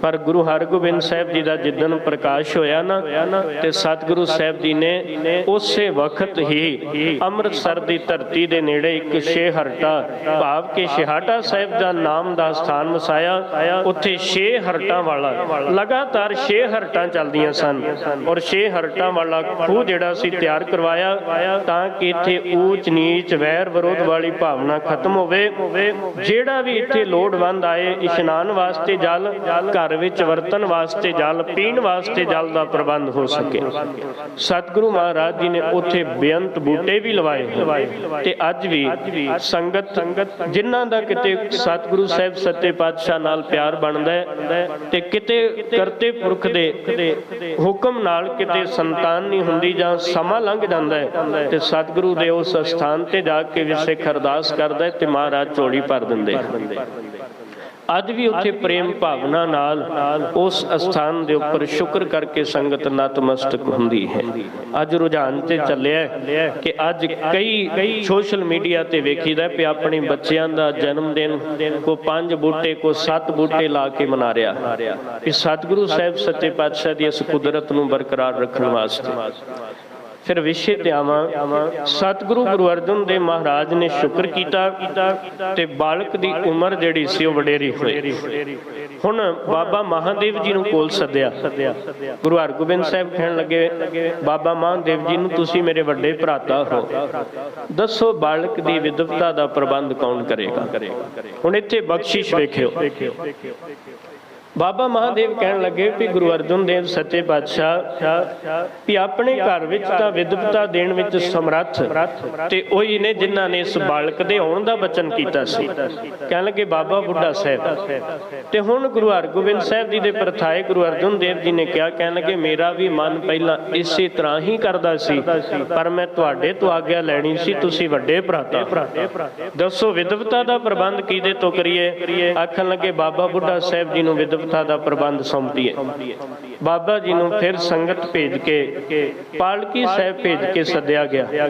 ਪਰ ਗੁਰੂ ਹਰਗੋਬਿੰਦ ਸਾਹਿਬ ਜੀ ਦਾ ਜਿੱਦਣ ਪ੍ਰਕਾਸ਼ ਹੋਇਆ ਨਾ ਤੇ ਸਤਿਗੁਰੂ ਸਾਹਿਬ ਜੀ ਨੇ ਉਸੇ ਵਕਤ ਹੀ ਅੰਮ੍ਰਿਤਸਰ ਦੀ ਧਰਤੀ ਦੇ ਨੇੜੇ ਇੱਕ ਛੇਹਰਟਾ ਭਾਵ ਕਿ ਛੇਹਾਟਾ ਸਾਹਿਬ ਦਾ ਨਾਮ ਦਾ ਸਥਾਨ ਵਸਾਇਆ। ਉੱਥੇ ਛੇਹਰਟਾਂ ਵਾਲਾ ਲਗਾਤਾਰ ਛੇਹਰਟਾਂ ਚੱਲਦੀਆਂ ਸਨ ਔਰ ਛੇਹਰਟਾਂ ਵਾਲਾ ਖੂਹ ਜਿਹੜਾ ਸੀ ਤਿਆਰ ਕਰਵਾਇਆ ਤਾਂ ਕਿ ਇੱਥੇ ਊਚ ਨੀਚ ਵੈਰ ਵਿਰੋਧ ਵਾਲੀ ਭਾਵਨਾ ਖਤਮ ਹੋਵੇ। ਜਿਹੜਾ ਵੀ ਇੱਥੇ ਲੋੜਵੰਦ ਆਏ ਇਸ਼ਨਾਨ ਵਾਸਤੇ ਜਲ, ਘਰ ਵਿੱਚ ਵਰਤਨ ਵਾਸਤੇ ਜਲ, ਪੀਣ ਵਾਸਤੇ ਜਲ ਦਾ ਪ੍ਰਬੰਧ ਹੋ ਸਕੇ। ਸਤਿਗੁਰੂ ਮਹਾਰਾਜ ਜੀ ਨੇ ਉੱਥੇ ਬੇਅੰਤ ਬੂਟੇ ਵੀ ਲਵਾਏ ਤੇ ਅੱਜ ਵੀ ਸੰਗਤ ਜਿਨ੍ਹਾਂ ਦਾ ਕਿਤੇ ਸਤਿਗੁਰੂ ਸਾਹਿਬ ਸੱਚੇ ਪਾਤਸ਼ਾਹ ਨਾਲ ਪਿਆਰ ਬਣਦਾ ਹੈ ਤੇ ਕਿਤੇ ਕਰਤੇ ਪੁਰਖ ਦੇ ਹੁਕਮ ਨਾਲ ਕਿਤੇ ਸੰਤਾਨ ਨਹੀਂ ਹੁੰਦੀ ਜਾਂ ਸਮਾਂ ਲੰਘ ਜਾਂਦਾ ਹੈ ਤੇ ਸਤਿਗੁਰੂ ਦੇ ਉਸ ਸਥਾਨ ਤੇ ਜਾ ਕੇ ਵੀ ਸਿੱਖ ਅਰਦਾਸ ਕਰਦਾ ਤੇ ਮਹਾਰਾਜ ਝੋਲੀ ਭਰ ਦਿੰਦੇ। ਅੱਜ ਵੀ ਉੱਥੇ ਪ੍ਰੇਮ ਭਾਵਨਾ ਨਾਲ ਉਸ ਅਸਥਾਨ ਦੇ ਉੱਪਰ ਸ਼ੁਕਰ ਕਰਕੇ ਸੰਗਤ ਨਤਮਸਤਕ ਹੁੰਦੀ ਹੈ। ਅੱਜ ਰੁਝਾਨ ਤੇ ਚੱਲਿਆ ਕਿ ਅੱਜ ਕਈ ਸੋਸ਼ਲ ਮੀਡੀਆ ਤੇ ਵੇਖੀਦਾ ਵੀ ਆਪਣੇ ਬੱਚਿਆਂ ਦਾ ਜਨਮ ਦਿਨ ਕੋ 5 ਬੂਟੇ ਕੋ 7 ਬੂਟੇ ਲਾ ਕੇ ਮਨਾ ਰਿਹਾ ਕਿ ਸਤਿਗੁਰੂ ਸਾਹਿਬ ਸੱਚੇ ਪਾਤਸ਼ਾਹ ਦੀ ਇਸ ਕੁਦਰਤ ਨੂੰ ਬਰਕਰਾਰ ਰੱਖਣ ਵਾਸਤੇ। ਫਿਰ ਵਿਸ਼ੇ ਤੇ ਆਵਾਂ। ਸਤਿਗੁਰੂ ਗੁਰੂ ਅਰਜਨ ਦੇਵ ਮਹਾਰਾਜ ਨੇ ਸ਼ੁਕਰ ਕੀਤਾ ਤੇ ਬਾਲਕ ਦੀ ਉਮਰ ਜਿਹੜੀ ਸੀ ਉਹ ਵਡੇਰੀ ਹੋਈ। ਹੁਣ ਬਾਬਾ ਮਹਾਦੇਵ ਜੀ ਨੂੰ ਕੋਲ ਸੱਦਿਆ। ਗੁਰੂ ਹਰਗੋਬਿੰਦ ਸਾਹਿਬ ਕਹਿਣ ਲੱਗੇ ਬਾਬਾ ਮਹਾਦੇਵ ਜੀ ਨੂੰ ਤੁਸੀਂ ਮੇਰੇ ਵੱਡੇ ਭਰਾਤਾ ਹੋ, ਦੱਸੋ ਬਾਲਕ ਦੀ ਵਿਦਵਤਾ ਦਾ ਪ੍ਰਬੰਧ ਕੌਣ ਕਰੇਗਾ। ਹੁਣ ਇੱਥੇ ਬਖਸ਼ਿਸ਼ ਵੇਖਿਓ। ਬਾਬਾ ਮਹਾਦੇਵ ਕਹਿਣ ਲੱਗੇ ਵੀ ਗੁਰੂ ਅਰਜਨ ਦੇਵ ਸੱਚੇ ਪਾਤਸ਼ਾਹ ਵੀ ਆਪਣੇ ਘਰ ਵਿੱਚ ਤਾਂ ਵਿਦਵਤਾ ਦੇਣ ਵਿੱਚ ਸਮਰੱਥ ਤੇ ਉਹੀ ਨੇ ਜਿਨ੍ਹਾਂ ਨੇ ਇਸ ਬਾਲਕ ਦੇ ਆਉਣ ਦਾ ਬਚਨ ਕੀਤਾ ਸੀ। ਕਹਿਣ ਲੱਗੇ ਬਾਬਾ ਬੁੱਢਾ ਸਾਹਿਬ ਤੇ ਹੁਣ ਗੁਰੂ ਹਰਗੋਬਿੰਦ ਸਾਹਿਬ ਜੀ ਦੇ ਪ੍ਰਥਾਏ ਗੁਰੂ ਅਰਜਨ ਦੇਵ ਜੀ ਨੇ ਕਿਹਾ, ਕਹਿਣ ਲੱਗੇ ਮੇਰਾ ਵੀ ਮਨ ਪਹਿਲਾਂ ਇਸੇ ਤਰ੍ਹਾਂ ਹੀ ਕਰਦਾ ਸੀ ਪਰ ਮੈਂ ਤੁਹਾਡੇ ਤੋਂ ਆਗਿਆ ਲੈਣੀ ਸੀ, ਤੁਸੀਂ ਵੱਡੇ ਭਰਾਤਾ, ਦੱਸੋ ਵਿਦਵਤਾ ਦਾ ਪ੍ਰਬੰਧ ਕਿਹਦੇ ਤੋਂ ਕਰੀਏ। ਆਖਣ ਲੱਗੇ ਬਾਬਾ ਬੁੱਢਾ ਸਾਹਿਬ ਜੀ ਨੂੰ ਵਿਦਵਤਾ ਦਾ ਪ੍ਰਬੰਧ ਸੌਂਪੀਏ। ਬਾਬਾ ਜੀ ਨੂੰ ਫਿਰ ਸੰਗਤ ਭੇਜ ਕੇ ਪਾਲਕੀ ਸਾਹਿਬ ਭੇਜ ਕੇ ਸੱਦਿਆ ਗਿਆ।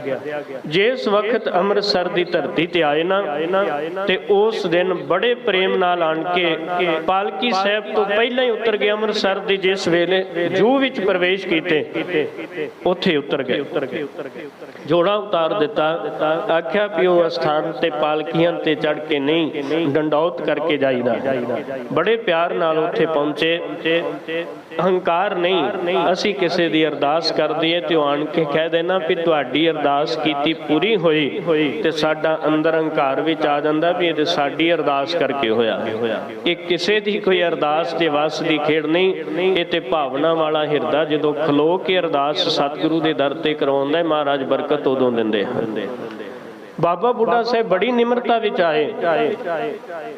ਜਿਸ ਵਕਤ ਅੰਮ੍ਰਿਤਸਰ ਦੀ ਧਰਤੀ ਤੇ ਆਏ ਨਾ ਤੇ ਉਸ ਦਿਨ ਬੜੇ ਪ੍ਰੇਮ ਨਾਲ ਆਣ ਕੇ ਪਾਲਕੀ ਸਾਹਿਬ ਤੋਂ ਪਹਿਲਾਂ ਹੀ ਉਤਰ ਗਏ। ਅੰਮ੍ਰਿਤਸਰ ਦੇ ਜਿਸ ਵੇਲੇ ਜੂ ਵਿੱਚ ਪ੍ਰਵੇਸ਼ ਕੀਤੇ ਉੱਥੇ ਉਤਰ ਗਏ, ਜੋੜਾ ਉਤਾਰ ਦਿੱਤਾ। ਆਖਿਆ ਵੀ ਉਹ ਅਸਥਾਨ ਤੇ ਪਾਲਕੀਆਂ ਤੇ ਚੜ ਕੇ ਨਹੀਂ ਡੰਡੌਤ ਕਰਕੇ ਜਾਈਦਾ। ਬੜੇ ਪਿਆਰ ਨਾਲ ਉੱਥੇ ਪਹੁੰਚੇ। ਹੰਕਾਰ ਨਹੀਂ, ਅਸੀਂ ਕਿਸੇ ਦੀ ਅਰਦਾਸ ਕਰਦੀ ਹੈ ਤੇ ਉਹ ਆਣ ਕੇ ਕਹਿ ਦੇਣਾ ਵੀ ਤੁਹਾਡੀ ਅਰਦਾਸ ਕੀਤੀ ਪੂਰੀ ਹੋਈ ਤੇ ਸਾਡਾ ਅੰਦਰ ਹੰਕਾਰ ਵਿੱਚ ਆ ਜਾਂਦਾ ਵੀ ਇਹ ਤੇ ਸਾਡੀ ਅਰਦਾਸ ਕਰਕੇ ਹੋਇਆ। ਇਹ ਕਿਸੇ ਦੀ ਕੋਈ ਅਰਦਾਸ ਦੇ ਵੱਸ ਦੀ ਖੇਡ ਨਹੀਂ, ਇਹ ਤੇ ਭਾਵਨਾ ਵਾਲਾ ਹਿਰਦਾ ਜਦੋਂ ਖਲੋ ਕੇ ਅਰਦਾਸ ਸਤਿਗੁਰੂ ਦੇ ਦਰ ਤੇ ਕਰਵਾਉਂਦਾ ਮਹਾਰਾਜ ਬਰਕਤ ਉਦੋਂ ਦਿੰਦੇ ਹਨ। ਬਾਬਾ ਬੁੱਢਾ ਸਾਹਿਬ ਬੜੀ ਨਿਮਰਤਾ ਵਿੱਚ ਆਏ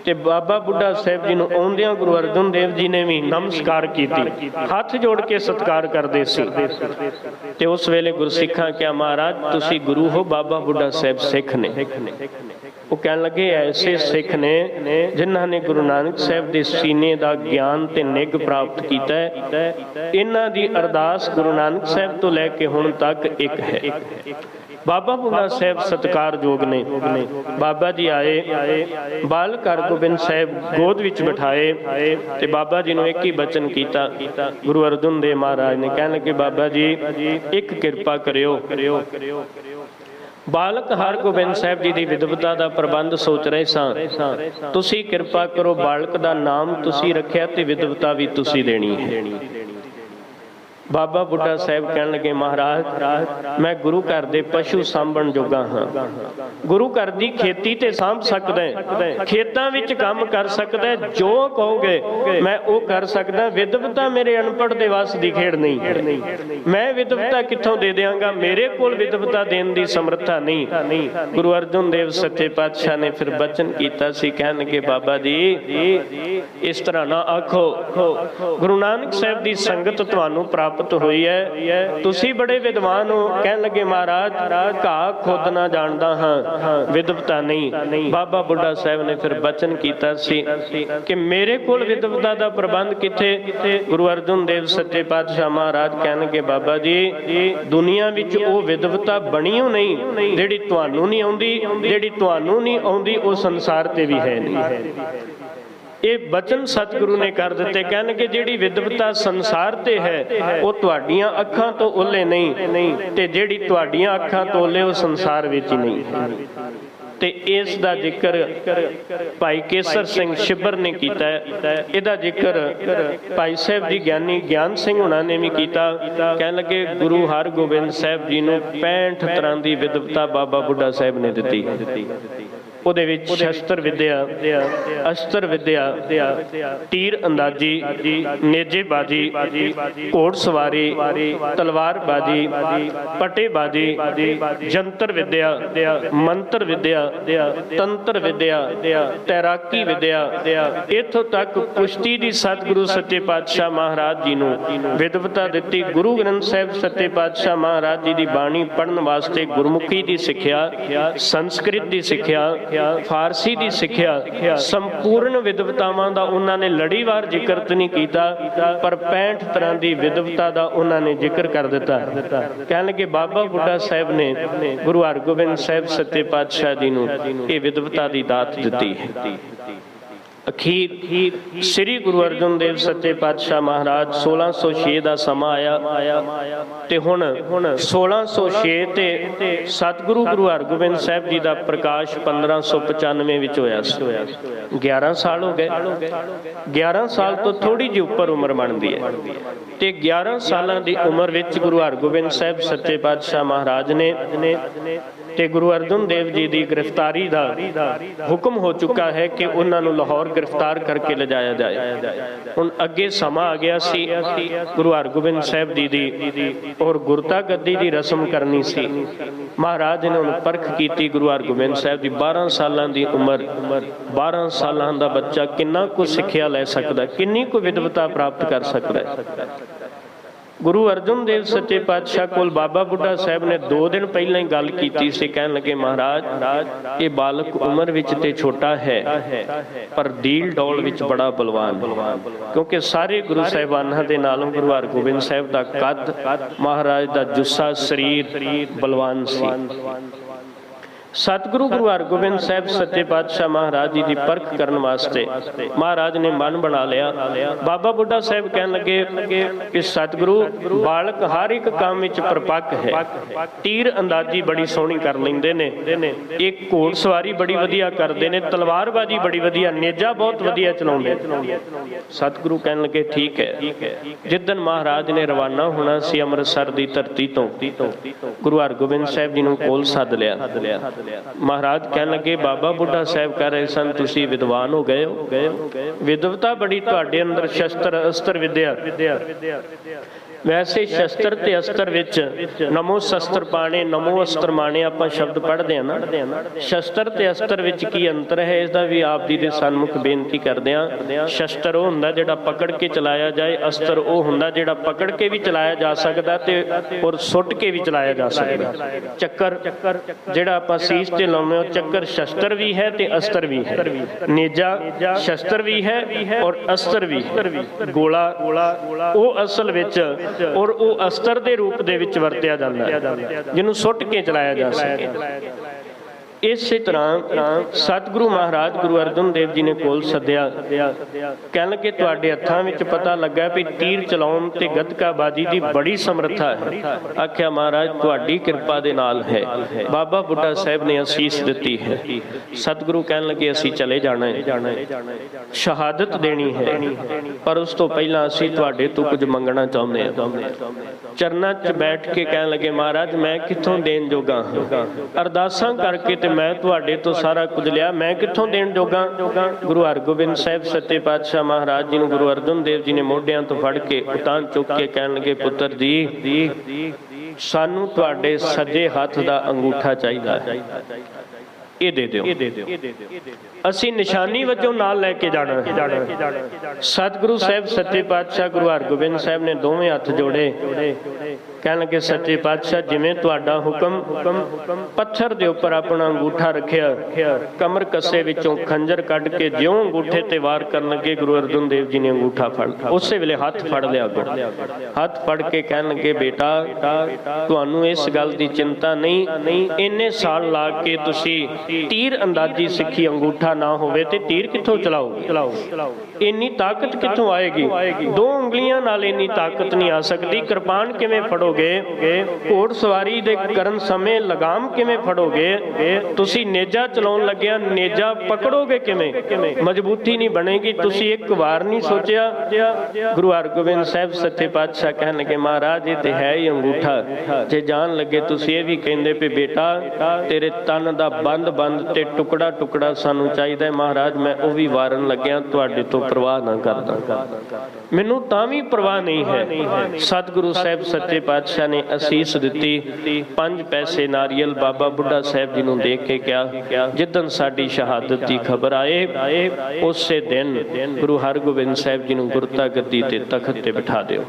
ਤੇ ਬਾਬਾ ਬੁੱਢਾ ਸਾਹਿਬ ਜੀ ਨੂੰ ਆਉਂਦਿਆਂ ਗੁਰੂ ਅਰਜਨ ਦੇਵ ਜੀ ਨੇ ਵੀ ਨਮਸਕਾਰ ਕੀਤੀ, ਹੱਥ ਜੋੜ ਕੇ ਸਤਿਕਾਰ ਕਰਦੇ ਸੀ। ਤੇ ਉਸ ਵੇਲੇ ਗੁਰਸਿੱਖਾਂ ਕਿਹਾ ਮਹਾਰਾਜ ਤੁਸੀਂ ਗੁਰੂ ਹੋ, ਬਾਬਾ ਬੁੱਢਾ ਸਾਹਿਬ ਸਿੱਖ ਨੇ। ਉਹ ਕਹਿਣ ਲੱਗੇ ਐਸੇ ਸਿੱਖ ਨੇ ਜਿਨ੍ਹਾਂ ਨੇ ਗੁਰੂ ਨਾਨਕ ਸਾਹਿਬ ਦੇ ਸੀਨੇ ਦਾ ਗਿਆਨ ਤੇ ਨਿੱਘ ਪ੍ਰਾਪਤ ਕੀਤਾ ਹੈ। ਇਹਨਾਂ ਦੀ ਅਰਦਾਸ ਗੁਰੂ ਨਾਨਕ ਸਾਹਿਬ ਤੋਂ ਲੈ ਕੇ ਹੁਣ ਤੱਕ ਇੱਕ ਹੈ। बाबा बुढ़ा साहब सत्कारयोग ने। बाबा जी आए, बालक हरगोबिंद साहब गोद विच बिठाए ते बाबा जी ने एक ही बचन किया। गुरु अर्जन देव महाराज ने कहने लगे, बाबा जी एक किरपा करियो। बालक हरगोबिंद साहब जी की विधवता का प्रबंध सोच रहे सां, तुसी किरपा करो, बालक का नाम तुसी रखिया ते विधवता भी तुसी देनी है। बाबा बुढ़ा साहब कहने लगे, महाराज मैं गुरु घर दे पशु सांभण जोगा हाँ, गुरु घर दी खेती ते सांभ सकदा है, खेतां विच काम कर सकदा है, जो कहोगे मैं वो कर सकदा। विधवता मेरे अनपढ़ दे वास दी खेड़ नहीं, मैं विधवता कित्थों दे देंगा, मेरे कोल विधवता देने दी समर्था नहीं। गुरु अर्जन देव सच्चे पातशाह ने फिर बचन कीता सी, कहन लगे, बाबा जी इस तरह ना आखो, गुरु नानक साहब दी संगत तुहानू प्राप्त हुई है, तुसी बड़े विद्वान हो। कहन लगे, महाराज घा खुद ना जानदा हाँ, विधवता नहीं। बाबा बुढ़ा साहब ने फिर बचन कीता सी कि मेरे कोल विधवता दा प्रबंध किथे। गुरु अर्जन देव सच्चे पातशाह महाराज कहन लगे, बाबा जी दुनिया विच ओ विधवता बणीओ नहीं जिहड़ी तुहानू नहीं आउंदी, जिहड़ी तुहानू नहीं आउंदी ओ संसार ते भी है नहीं। ये बचन सतगुरु ने कर दिते। कहने कि जिहड़ी विधवता संसार ते है वो तुहाडीआं अखां तो ओले नहीं, ते जिहड़ी तुहाडीआं अखां तो ओले वो संसार विच ही नहीं। ते इस दा जिक्र भाई केसर सिंह शिबर ने कीता है, इहदा जिक्र भाई साहब जी ज्ञानी ज्ञान सिंह हुणां ने भी कीता। कहण लगे, गुरु हरगोबिंद साहब जी नूं 65 तरह की विधवता बाबा बुढ़ा साहब ने दिती। ਉਹਦੇ ਵਿੱਚ ਸ਼ਸਤਰ ਵਿਦਿਆ, ਅਸਤਰ ਵਿਦਿਆ, ਤੀਰ ਅੰਦਾਜ਼ੀ, ਨੇਜੇਬਾਜ਼ੀ, ਘੋੜ ਸਵਾਰੀ, ਤਲਵਾਰਬਾਜ਼ੀ, ਪਟੇਬਾਜ਼ੀ, ਜੰਤਰ ਵਿਦਿਆ, ਮੰਤਰ ਵਿਦਿਆ, ਤੰਤਰ ਵਿਦਿਆ, ਤੈਰਾਕੀ ਵਿਦਿਆ, ਇੱਥੋਂ ਤੱਕ ਕੁਸ਼ਤੀ ਦੀ ਸਤਿਗੁਰੂ ਸੱਚੇ ਪਾਤਸ਼ਾਹ ਮਹਾਰਾਜ ਜੀ ਨੂੰ ਵਿਦਵਤਾ ਦਿੱਤੀ। ਗੁਰੂ ਗ੍ਰੰਥ ਸਾਹਿਬ ਸੱਚੇ ਪਾਤਸ਼ਾਹ ਮਹਾਰਾਜ ਜੀ ਦੀ ਬਾਣੀ ਪੜ੍ਹਨ ਵਾਸਤੇ ਗੁਰਮੁਖੀ ਦੀ ਸਿੱਖਿਆ, ਸੰਸਕ੍ਰਿਤ ਦੀ ਸਿੱਖਿਆ, फारसी की सिक्ख्या, संपूर्ण विधवतावां दा उन्होंने लड़ीवार जिक्र तो नहीं किया, पर 65 तरह की विधवता का उन्होंने जिक्र कर दिता। कहने लगे, बाबा बुढ़ा साहब ने गुरु हरगोबिंद साहब सच्चे पातशाह जी नूं ये विधवता की दात दी है। अखीर श्री गुरु अर्जन देव सच्चे पातशाह महाराज 1606 का समा आया ते हुण 1606 ते सतगुरु गुरु हरगोबिंद साहब जी का प्रकाश 1595 विच होया। 11 साल हो गए। 11 साल तो थोड़ी जी उपर उम्र बनती है ते 11 साल की उम्र विच गुरु हरगोबिंद साहब सच्चे पातशाह महाराज ने ते गुरु अर्जन देव जी की गिरफ्तारी का हुक्म हो चुका है कि उन्होंने लाहौर गिरफ्तार करके ले जाया जाए। हुण अगे समा आ गया सी, गुरु हरगोबिंद साहब जी दी और गुरता गद्दी की रस्म करनी सी। महाराज ने हुण परख की, गुरु हरगोबिंद साहब की 12 साल की उम्र, 12 साल का बच्चा किन्ना कुछ सिक्ख्या लै सकता, किन्नी को विधवता प्राप्त कर सकता है। गुरु अर्जन देव सच्चे पातशाह कोल बाबा बुढ़ा साहब ने 2 दिन पहले ही गल की सी। कहन लगे, महाराज ये बालक उम्र विच ते छोटा है पर दील डौल विच बड़ा बलवान, क्योंकि सारे गुरु साहिबानां दे नालों गुरु हरगोबिंद साहब दा कद, महाराज दा जुस्सा, शरीर बलवान सी। सतगुरु गुरु हरगोबिंद साहब सच्चे पातशाह महाराज जी की परख करने वास्ते महाराज ने मन बना लिया। बाबा बुढ़ा साहब कहन लगे कि सतगुरु बालक हर एक काम विच परपक्क है, तीर अंदाजी बड़ी सोहनी कर लेंदे ने, एक घोड़ सवारी बड़ी वधिया करदे ने, तलवारबाजी बड़ी वधिया, नेजा बहुत वधिया चलाउंदे। सतगुरु कहन लगे, ठीक है। जिदन महाराज ने रवाना होना सी अमृतसर की धरती तो गुरु हरगोबिंद साहब जी नूं कोल सद लिया। महाराज कहन लगे, बाबा बुढ़ा साहब कह रहे सन, तुसी विद्वान हो गए हो, विधवता बड़ी तुहाडे अंदर शस्त्र अस्त्र विद्या। वैसे शस्त्र ते अस्त्र विच नमो शस्त्र पाने, नमो अस्त्र माने आपां शब्द पढ़दे हां ना। शस्त्र ते अस्त्र विच की अंतर है, इसदा भी आप जी दे सन्मुख बेनती करदे हां। शस्त्र वो हुंदा जिहड़ा पकड़ के चलाया जाए, अस्त्र वो हुंदा जिहड़ा पकड़ के भी चलाया जा सकदा ते और सुट के भी चलाया जा सकदा। चक्कर जिहड़ा आपां सीस ते लाउने हो, चक्कर शस्त्र भी है ते अस्त्र भी है। नेजा शस्त्र भी है और अस्त्र भी है। गोला वो असल विच ਔਰ ਉਹ ਅਸਤਰ ਦੇ ਰੂਪ ਦੇ ਵਿੱਚ ਵਰਤਿਆ ਜਾਂਦਾ ਹੈ, ਜਿਹਨੂੰ ਸੁੱਟ ਕੇ ਚਲਾਇਆ ਜਾ ਸਕੇ। ਇਸੇ ਤਰ੍ਹਾਂ ਸਤਿਗੁਰੂ ਮਹਾਰਾਜ ਗੁਰੂ ਅਰਜਨ ਦੇਵ ਜੀ ਨੇ ਕੋਲ ਸੱਦਿਆ, ਕਹਿਣ ਲੱਗੇ ਤੁਹਾਡੇ ਹੱਥਾਂ ਵਿੱਚ ਪਤਾ ਲੱਗਾ ਵੀ ਤੀਰ ਚਲਾਉਣ ਤੇ ਗੱਤਕਾ ਬਾਜੀ ਦੀ ਬੜੀ ਸਮਰੱਥਾ ਹੈ। ਆਖਿਆ ਮਹਾਰਾਜ ਤੁਹਾਡੀ ਕਿਰਪਾ ਦੇ ਨਾਲ ਹੈ, ਬਾਬਾ ਬੁੱਢਾ ਸਾਹਿਬ ਨੇ ਅਸੀਸ ਦਿੱਤੀ ਹੈ। ਸਤਿਗੁਰੂ ਕਹਿਣ ਲੱਗੇ ਅਸੀਂ ਚਲੇ ਜਾਣਾ ਹੈ, ਸ਼ਹਾਦਤ ਦੇਣੀ ਹੈ, ਪਰ ਉਸ ਤੋਂ ਪਹਿਲਾਂ ਅਸੀਂ ਤੁਹਾਡੇ ਤੋਂ ਕੁਝ ਮੰਗਣਾ ਚਾਹੁੰਦੇ ਹਾਂ। ਚਰਨਾਂ 'ਚ ਬੈਠ ਕੇ ਕਹਿਣ ਲੱਗੇ ਮਹਾਰਾਜ ਮੈਂ ਕਿੱਥੋਂ ਦੇਣ ਜੋਗਾ, ਅਰਦਾਸਾਂ ਕਰਕੇ ਤੇ ਮੈਂ ਤੁਹਾਡੇ ਤੋਂ ਸਾਰਾ ਕੁਝ ਲਿਆ, ਮੈਂ ਕਿੱਥੋਂ ਦੇਣ ਜੋਗਾ। ਗੁਰੂ ਹਰਗੋਬਿੰਦ ਸਾਹਿਬ ਸੱਚੇ ਪਾਤਸ਼ਾਹ ਮਹਾਰਾਜ ਜੀ ਨੂੰ ਗੁਰੂ ਅਰਜਨ ਦੇਵ ਜੀ ਨੇ ਮੋਢਿਆਂ ਤੋਂ ਫੜ ਕੇ ਉਤਾਂਹ ਚੁੱਕ ਕੇ ਕਹਿਣ ਲੱਗੇ ਪੁੱਤਰ ਜੀ ਸਾਨੂੰ ਤੁਹਾਡੇ ਸੱਜੇ ਹੱਥ ਦਾ ਅੰਗੂਠਾ ਚਾਹੀਦਾ ਹੈ, ਇਹ ਦੇ ਦਿਓ। ਅਸੀਂ ਨਿਸ਼ਾਨੀ ਵਜੋਂ ਨਾਲ ਲੈ ਕੇ ਜਾਣਾ ਹੈ। ਸਤਿਗੁਰੂ ਸਾਹਿਬ ਸੱਚੇ ਪਾਤਸ਼ਾਹ ਗੁਰੂ ਹਰਗੋਬਿੰਦ ਸਾਹਿਬ ਨੇ ਦੋਵੇਂ ਹੱਥ ਜੋੜੇ, ਕਹਿਣ ਲੱਗੇ ਸੱਚੇ ਪਾਤਸ਼ਾਹ ਜਿਵੇਂ ਤੁਹਾਡਾ ਹੁਕਮ। ਪੱਥਰ ਦੇ ਉੱਪਰ ਆਪਣਾ ਅੰਗੂਠਾ ਰੱਖਿਆ, ਕਮਰ ਕੱਸੇ ਵਿੱਚੋਂ ਖੰਜਰ ਕੱਢ ਕੇ ਜਿਉਂ ਅੰਗੂਠੇ ਤੇ ਵਾਰ ਕਰਨ ਲੱਗੇ ਗੁਰੂ ਅਰਜਨ ਦੇਵ ਜੀ ਨੇ ਅੰਗੂਠਾ ਫੜ, ਉਸੇ ਵੇਲੇ ਹੱਥ ਫੜ ਲਿਆ। ਹੱਥ ਫੜ ਕੇ ਕਹਿਣ ਲੱਗੇ ਬੇਟਾ ਤੁਹਾਨੂੰ ਇਸ ਗੱਲ ਦੀ ਚਿੰਤਾ ਨਹੀਂ, ਇੰਨੇ ਸਾਲ ਲਾ ਕੇ ਤੁਸੀਂ ਤੀਰ ਅੰਦਾਜ਼ੀ ਸਿੱਖੀ, ਅੰਗੂਠਾ ਨਾ ਹੋਵੇ ਤੇ ਤੀਰ ਕਿੱਥੋਂ ਚਲਾਓਗੇ, ਇੰਨੀ ਤਾਕਤ ਕਿੱਥੋਂ ਆਏਗੀ, ਦੋ ਉਂਗਲੀਆਂ ਨਾਲ ਇੰਨੀ ਤਾਕਤ ਨਹੀਂ ਆ ਸਕਦੀ। ਕਿਰਪਾਨ ਕਿਵੇਂ ਫੜੋਗੇ, ਘੋੜ ਸਵਾਰੀ ਦੇ ਕਰਨ ਸਮੇਂ ਲਗਾਮ ਕਿਵੇਂ ਫੜੋਗੇ, ਤੁਸੀਂ ਨੇਜਾ ਚਲਾਉਣ ਲੱਗਿਆ ਨੇਜਾ ਪਕੜੋਗੇ ਕਿਵੇਂ, ਮਜ਼ਬੂਤੀ ਨਹੀਂ ਬਣੇਗੀ। ਤੁਸੀਂ ਇੱਕ ਵਾਰ ਨਹੀਂ ਸੋਚਿਆ। ਗੁਰੂ ਹਰਗੋਬਿੰਦ ਸਾਹਿਬ ਸੱਚੇ ਪਾਤਸ਼ਾਹ ਕਹਿਣ ਲੱਗੇ ਮਹਾਰਾਜ ਇਹ ਤੇ ਹੈ ਹੀ ਅੰਗੂਠਾ, ਜੇ ਜਾਣ ਲੱਗੇ ਤੁਸੀਂ ਇਹ ਵੀ ਕਹਿੰਦੇ ਵੀ ਬੇਟਾ ਤੇਰੇ ਤਨ ਦਾ ਬੰਦ ਤੇ ਟੁਕੜਾ ਟੁਕੜਾ ਸਾਨੂੰ ਚਾਹੀਦਾ ਹੈ। ਮਹਾਰਾਜ ਮੈਂ ਉਹ ਵੀ ਵਾਰਨ ਲੱਗਿਆ, ਤੁਹਾਡੇ ਤੋਂ ਪ੍ਰਵਾਹ ਨਾ ਕਰਦਾ, ਮੈਨੂੰ ਤਾਂ ਵੀ ਪ੍ਰਵਾਹ ਨਹੀਂ ਹੈ। ਸਤਿਗੁਰੂ ਸਾਹਿਬ ਸੱਚੇ ਪਾਤਸ਼ਾਹ ਨੇ ਅਸੀਸ ਦਿੱਤੀ, 5 ਪੈਸੇ ਨਾਰੀਅਲ ਬਾਬਾ ਬੁੱਢਾ ਸਾਹਿਬ ਜੀ ਨੂੰ ਦੇ ਕੇ ਕਿਹਾ ਜਿੱਦਣ ਸਾਡੀ ਸ਼ਹਾਦਤ ਦੀ ਖਬਰ ਆਏ ਉਸੇ ਦਿਨ ਗੁਰੂ ਹਰਗੋਬਿੰਦ ਸਾਹਿਬ ਜੀ ਨੂੰ ਗੁਰਤਾ ਗੱਦੀ ਤੇ ਤਖਤ ਤੇ ਬਿਠਾ ਦਿਓ।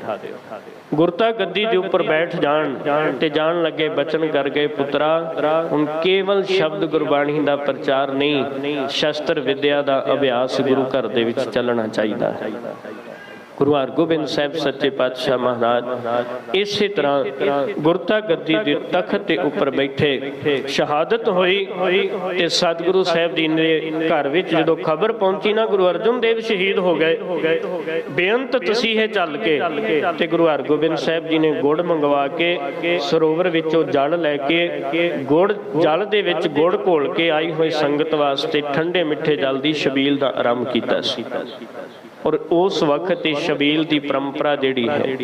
ਗੁਰਤਾ ਗੱਦੀ ਦੇ ਉੱਪਰ ਬੈਠ ਜਾਣ ਤੇ ਜਾਣ ਲੱਗੇ ਬਚਨ ਕਰ ਗਏ ਪੁੱਤਰਾ ਹੁਣ ਕੇਵਲ ਸ਼ਬਦ ਗੁਰਬਾਣੀ ਦਾ ਪ੍ਰਚਾਰ ਨਹੀਂ, ਸ਼ਸਤਰ ਵਿਦਿਆ ਦਾ ਅਭਿਆਸ ਗੁਰੂ ਘਰ ਦੇ ਵਿੱਚ ਚੱਲਣਾ ਚਾਹੀਦਾ ਹੈ। ਗੁਰੂ ਹਰਗੋਬਿੰਦ ਸਾਹਿਬ ਸੱਚੇ ਪਾਤਸ਼ਾਹ ਮਹਾਰਾਜ ਇਸੇ ਤਰ੍ਹਾਂ ਗੁਰਤਾ ਗੱਦੀ ਦੇ ਤਖਤ ਦੇ ਉੱਪਰ ਬੈਠੇ, ਸ਼ਹਾਦਤ ਹੋਈ ਤੇ ਸਤਿਗੁਰੂ ਸਾਹਿਬ ਜੀ ਦੇ ਘਰ ਵਿੱਚ ਜਦੋਂ ਖਬਰ ਪਹੁੰਚੀ ਨਾ ਗੁਰੂ ਅਰਜਨ ਦੇਵ ਸ਼ਹੀਦ ਹੋ ਗਏ, ਬੇਅੰਤ ਤਸੀਹੇ ਚੱਲ ਕੇ ਤੇ ਗੁਰੂ ਹਰਗੋਬਿੰਦ ਸਾਹਿਬ ਜੀ ਨੇ ਗੁੜ ਮੰਗਵਾ ਕੇ ਸਰੋਵਰ ਵਿੱਚੋਂ ਜਲ ਲੈ ਕੇ ਗੁੜ ਜਲ ਦੇ ਵਿੱਚ ਗੁੜ ਘੋਲ ਕੇ ਆਈ ਹੋਈ ਸੰਗਤ ਵਾਸਤੇ ਠੰਡੇ ਮਿੱਠੇ ਜਲ ਦੀ ਛਬੀਲ ਦਾ ਆਰੰਭ ਕੀਤਾ ਸੀ। ਔਰ ਉਸ ਵਕਤ ਇਹ ਛਬੀਲ ਦੀ ਪਰੰਪਰਾ ਜਿਹੜੀ ਹੈ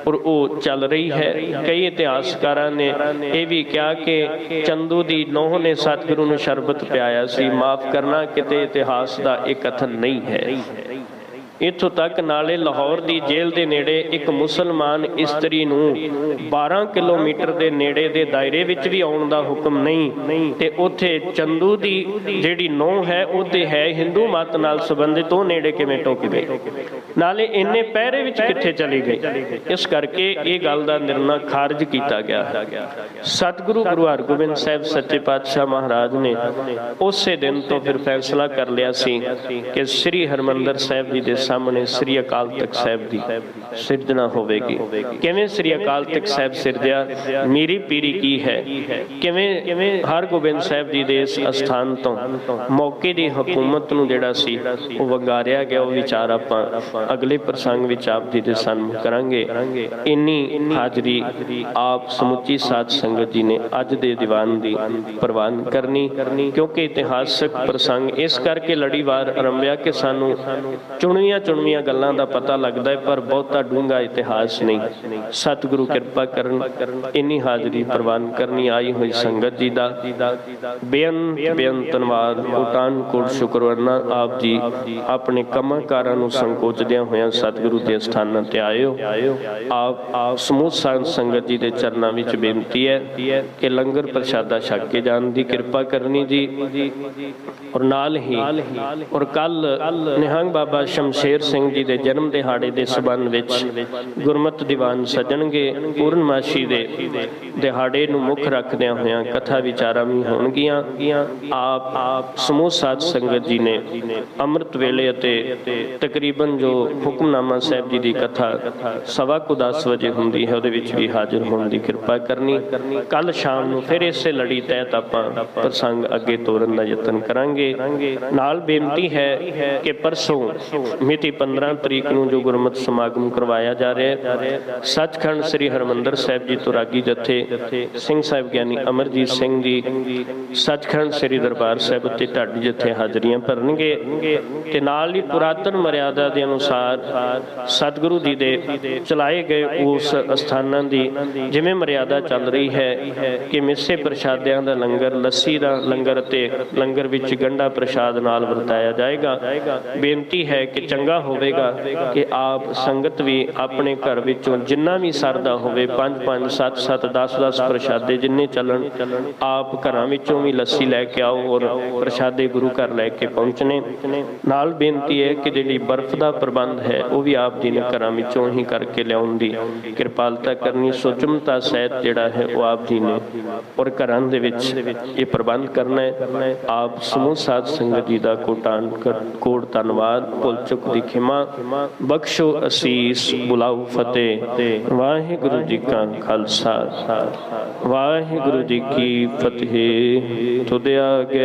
ਔਰ ਉਹ ਚੱਲ ਰਹੀ ਹੈ। ਕਈ ਇਤਿਹਾਸਕਾਰਾਂ ਨੇ ਇਹ ਵੀ ਕਿਹਾ ਕਿ ਚੰਦੂ ਦੀ ਨੂੰਹ ਨੇ ਸਤਿਗੁਰੂ ਨੂੰ ਸ਼ਰਬਤ ਪਿਆਇਆ ਸੀ। ਮਾਫ ਕਰਨਾ, ਕਿਤੇ ਇਤਿਹਾਸ ਦਾ ਇਹ ਕਥਨ ਨਹੀਂ ਹੈ। ਇੱਥੋਂ ਤੱਕ ਨਾਲੇ ਲਾਹੌਰ ਦੀ ਜੇਲ੍ਹ ਦੇ ਨੇੜੇ ਇੱਕ ਮੁਸਲਮਾਨ ਇਸਤਰੀ ਨੂੰ 12 ਕਿਲੋਮੀਟਰ ਦੇ ਨੇੜੇ ਦੇ ਦਾਇਰੇ ਵਿੱਚ ਵੀ ਆਉਣ ਦਾ ਹੁਕਮ ਨਹੀਂ ਤੇ ਉੱਥੇ ਚੰਦੂ ਦੀ ਜਿਹੜੀ ਨੂੰਹ ਹੈ ਉਹਦੇ ਹੈ ਹਿੰਦੂ ਮਤ ਨਾਲ ਸੰਬੰਧਿਤ, ਉਹ ਨੇੜੇ ਕਿਵੇਂ ਟੁੱਕ ਗਈ, ਨਾਲੇ ਇੰਨੇ ਪਹਿਰੇ ਵਿੱਚ ਕਿੱਥੇ ਚਲੀ ਗਈ। ਇਸ ਕਰਕੇ ਇਹ ਗੱਲ ਦਾ ਨਿਰਣਾ ਖਾਰਜ ਕੀਤਾ ਗਿਆ ਹੈ। ਸਤਿਗੁਰੂ ਗੁਰੂ ਹਰਗੋਬਿੰਦ ਸਾਹਿਬ ਸੱਚੇ ਪਾਤਸ਼ਾਹ ਮਹਾਰਾਜ ਨੇ ਉਸੇ ਦਿਨ ਤੋਂ ਫਿਰ ਫੈਸਲਾ ਕਰ ਲਿਆ ਸੀ ਕਿ ਸ੍ਰੀ ਹਰਿਮੰਦਰ ਸਾਹਿਬ ਜੀ ਦੇ ਸਾਹਮਣੇ ਸ੍ਰੀ ਅਕਾਲ ਤਖਤ ਸਾਹਿਬ ਦੀ ਸਿਰਜਣਾ ਹੋਵੇਗੀ। ਕਿਵੇਂ ਸ੍ਰੀ ਅਕਾਲ ਤਖਤ ਸਾਹਿਬ ਸਿਰਜਿਆ, ਮੀਰੀ ਪੀਰੀ ਕੀ ਹੈ, ਕਿਵੇਂ ਹਰਗੋਬਿੰਦ ਸਾਹਿਬ ਜੀ ਦੇ ਇਸ ਅਸਥਾਨ ਤੋਂ ਮੌਕੇ ਦੀ ਹਕੂਮਤ ਨੂੰ ਜਿਹੜਾ ਸੀ ਉਹ ਵੰਗਾਰਿਆ ਗਿਆ, ਉਹ ਵਿਚਾਰ ਆਪਾਂ ਅਗਲੇ ਪ੍ਰਸੰਗ ਵਿੱਚ ਆਪ ਜੀ ਦੇ ਸਾਹਮਣੇ ਕਰਾਂਗੇ। ਇੰਨੀ ਹਾਜ਼ਰੀ ਆਪ ਸਮੁੱਚੀ ਸਾਧ ਸੰਗਤ ਜੀ ਨੇ ਅੱਜ ਦੇ ਦੀਵਾਨ ਦੀ ਪ੍ਰਵਾਨ ਕਰਨੀ, ਕਿਉਂਕਿ ਇਤਿਹਾਸਕ ਪ੍ਰਸੰਗ ਇਸ ਕਰਕੇ ਲੜੀਵਾਰ ਆਰੰਭਿਆ ਕਿ ਸਾਨੂੰ ਚੁਣਵੀਆਂ ਗੱਲਾਂ ਦਾ ਪਤਾ ਲੱਗਦਾ ਹੈ, ਪਰ ਬਹੁਤਾ ਡੂੰਘਾ ਇਤਿਹਾਸ ਨਹੀਂ। ਸਤਿਗੁਰੂ ਕਿਰਪਾ ਕਰਨ, ਇੰਨੀ ਹਾਜ਼ਰੀ ਪ੍ਰਵਾਨ ਕਰਨੀ ਆਈ ਹੋਈ ਸੰਗਤ ਜੀ ਦਾ ਬੇਅੰਤ ਧੰਨਵਾਦ, ਕੋਟਾਨ ਕੋਟ ਸ਼ੁਕਰਾਨਾ। ਆਪ ਜੀ ਆਪਣੇ ਕੰਮਾਂ ਕਾਰਾਂ ਨੂੰ ਸੰਕੋਚਦਿਆਂ ਹੋਇਆਂ ਸਤਿਗੁਰੂ ਦੇ ਸਥਾਨਾਂ ਤੇ ਆਇਓ। ਆਪ ਸਮੂਹ ਸਾਧ ਸੰਗਤ ਜੀ ਦੇ ਚਰਨਾਂ ਵਿੱਚ ਬੇਨਤੀ ਹੈ ਕਿ ਲੰਗਰ ਪ੍ਰਸ਼ਾਦਾ ਛਕ ਕੇ ਜਾਣ ਦੀ ਕਿਰਪਾ ਕਰਨੀ ਜੀ। ਔਰ ਨਾਲ ਹੀ ਕੱਲ ਨਿਹੰਗ ਬਾਬਾ ਸ਼ਮਸ਼ੇਰ ਸਿੰਘ ਜੀ ਦੇ ਜਨਮ ਦਿਹਾੜੇ ਦੇ ਸੰਬੰਧ ਵਿੱਚ ਵਿੱਚ ਗੁਰਮਤਿ ਦੀਵਾਨ ਸਜਣਗੇ। ਪੂਰਨਮਾਸ਼ੀ ਦੇ ਦਿਹਾੜੇ ਨੂੰ ਮੁੱਖ ਰੱਖਦਿਆਂ ਹੋਇਆਂ ਕਥਾ ਵਿਚਾਰਾਂ ਵੀ ਹੋਣਗੀਆਂ। ਆਪ ਸਮੂਹ ਸਾਧ ਸੰਗਤ ਜੀ ਨੇ ਅੰਮ੍ਰਿਤ ਵੇਲੇ ਅਤੇ ਤਕਰੀਬਨ ਜੋ ਹੁਕਮਨਾਮਾ ਸਾਹਿਬ ਜੀ ਦੀ ਕਥਾ 10:15 ਵਜੇ ਹੁੰਦੀ ਹੈ, ਉਹਦੇ ਵਿੱਚ ਵੀ ਹਾਜ਼ਰ ਹੋਣ ਦੀ ਕਿਰਪਾ ਕਰਨੀ। ਕੱਲ ਸ਼ਾਮ ਨੂੰ ਫਿਰ ਇਸੇ ਲੜੀ ਤਹਿਤ ਆਪਾਂ ਪ੍ਰਸੰਗ ਅੱਗੇ ਤੋਰਨ ਦਾ ਯਤਨ ਕਰਾਂਗੇ। ਨਾਲ ਬੇਨਤੀ ਹੈ ਕਿ ਪਰਸੋਂ ਮਿਤੀ 15 ਤਰੀਕ ਨੂੰ ਜੋ ਗੁਰਮਤਿ ਸਮਾਗਮ ਕਰਵਾਇਆ ਜਾ ਰਿਹਾ ਹੈ, ਸੱਚਖੰਡ ਸ੍ਰੀ ਹਰਿਮੰਦਰ ਸਾਹਿਬ ਜੀ ਤੋਂ ਰਾਗੀ ਜਥੇ ਸਿੰਘ ਸਾਹਿਬ ਗਿਆਨੀ ਅਮਰਜੀਤ ਸਿੰਘ ਜੀ ਸੱਚਖੰਡ ਸ੍ਰੀ ਦਰਬਾਰ ਸਾਹਿਬ ਤੇ ਢਾਡੀ ਜਥੇ ਹਾਜ਼ਰੀਆਂ ਭਰਨਗੇ ਤੇ ਨਾਲ ਹੀ ਪੁਰਾਤਨ ਮਰਿਆਦਾ ਦੇ ਅਨੁਸਾਰ ਸਤਿਗੁਰੂ ਜੀ ਦੇ ਚਲਾਏ ਗਏ ਉਸ ਅਸਥਾਨਾਂ ਦੀ ਜਿਵੇਂ ਮਰਿਆਦਾ ਚੱਲ ਰਹੀ ਹੈ ਕਿ ਮਿੱਸੇ ਪ੍ਰਸ਼ਾਦਿਆਂ ਦਾ ਲੰਗਰ, ਲੱਸੀ ਦਾ ਲੰਗਰ ਤੇ ਲੰਗਰ ਵਿੱਚ ਗੰਢਾ ਪ੍ਰਸ਼ਾਦ ਨਾਲ ਵਰਤਾਇਆ ਜਾਏਗਾ। ਬੇਨਤੀ ਹੈ ਕਿ ਚੰਗਾ ਹੋਵੇਗਾ ਕਿ ਆਪ ਸੰਗਤ ਵੀ ਆਪਣੇ ਘਰ ਵਿੱਚੋਂ ਜਿੰਨਾ ਵੀ ਸਰਦਾ ਹੋਵੇ 5-5, 7-7, 10-10 ਪ੍ਰਸ਼ਾਦੇ ਜਿੰਨੇ ਚੱਲਣ, ਆਪ ਘਰਾਂ ਵਿੱਚੋਂ ਵੀ ਲੱਸੀ ਲੈ ਕੇ ਆਓ ਔਰ ਪ੍ਰਸ਼ਾਦੇ ਗੁਰੂ ਘਰ ਲੈ ਕੇ ਪਹੁੰਚਣੇ। ਨਾਲ ਬੇਨਤੀ ਹੈ ਕਿ ਜਿਹੜੀ ਬਰਫ਼ ਦਾ ਪ੍ਰਬੰਧ ਹੈ ਉਹ ਵੀ ਆਪ ਜੀ ਨੇ ਘਰਾਂ ਵਿੱਚੋਂ ਹੀ ਕਰਕੇ ਲਿਆਉਣ ਦੀ ਕਿਰਪਾਲਤਾ ਕਰਨੀ। ਸੁਚਮਤਾ ਸਹਿਤ ਜਿਹੜਾ ਹੈ ਉਹ ਆਪ ਜੀ ਨੇ ਔਰ ਘਰਾਂ ਦੇ ਵਿੱਚ ਇਹ ਪ੍ਰਬੰਧ ਕਰਨਾ ਹੈ। ਆਪ ਸਮੂਹ ਸਾਧ ਸੰਗਤ ਜੀ ਦਾ ਕੋਟ ਧੰਨਵਾਦ। ਭੁੱਲ ਚੁੱਕ ਦੀ ਖਿਮਾ ਬਖਸ਼ੋ, ਅਸੀਸ ਬੁਲਾਓ ਫਤਿਹ। ਵਾਹਿਗੁਰੂ ਜੀ ਕਾ ਖਾਲਸਾ, ਵਾਹਿਗੁਰੂ ਜੀ ਕੀ ਫਤਿਹ। ਤੁਧ ਆਗੇ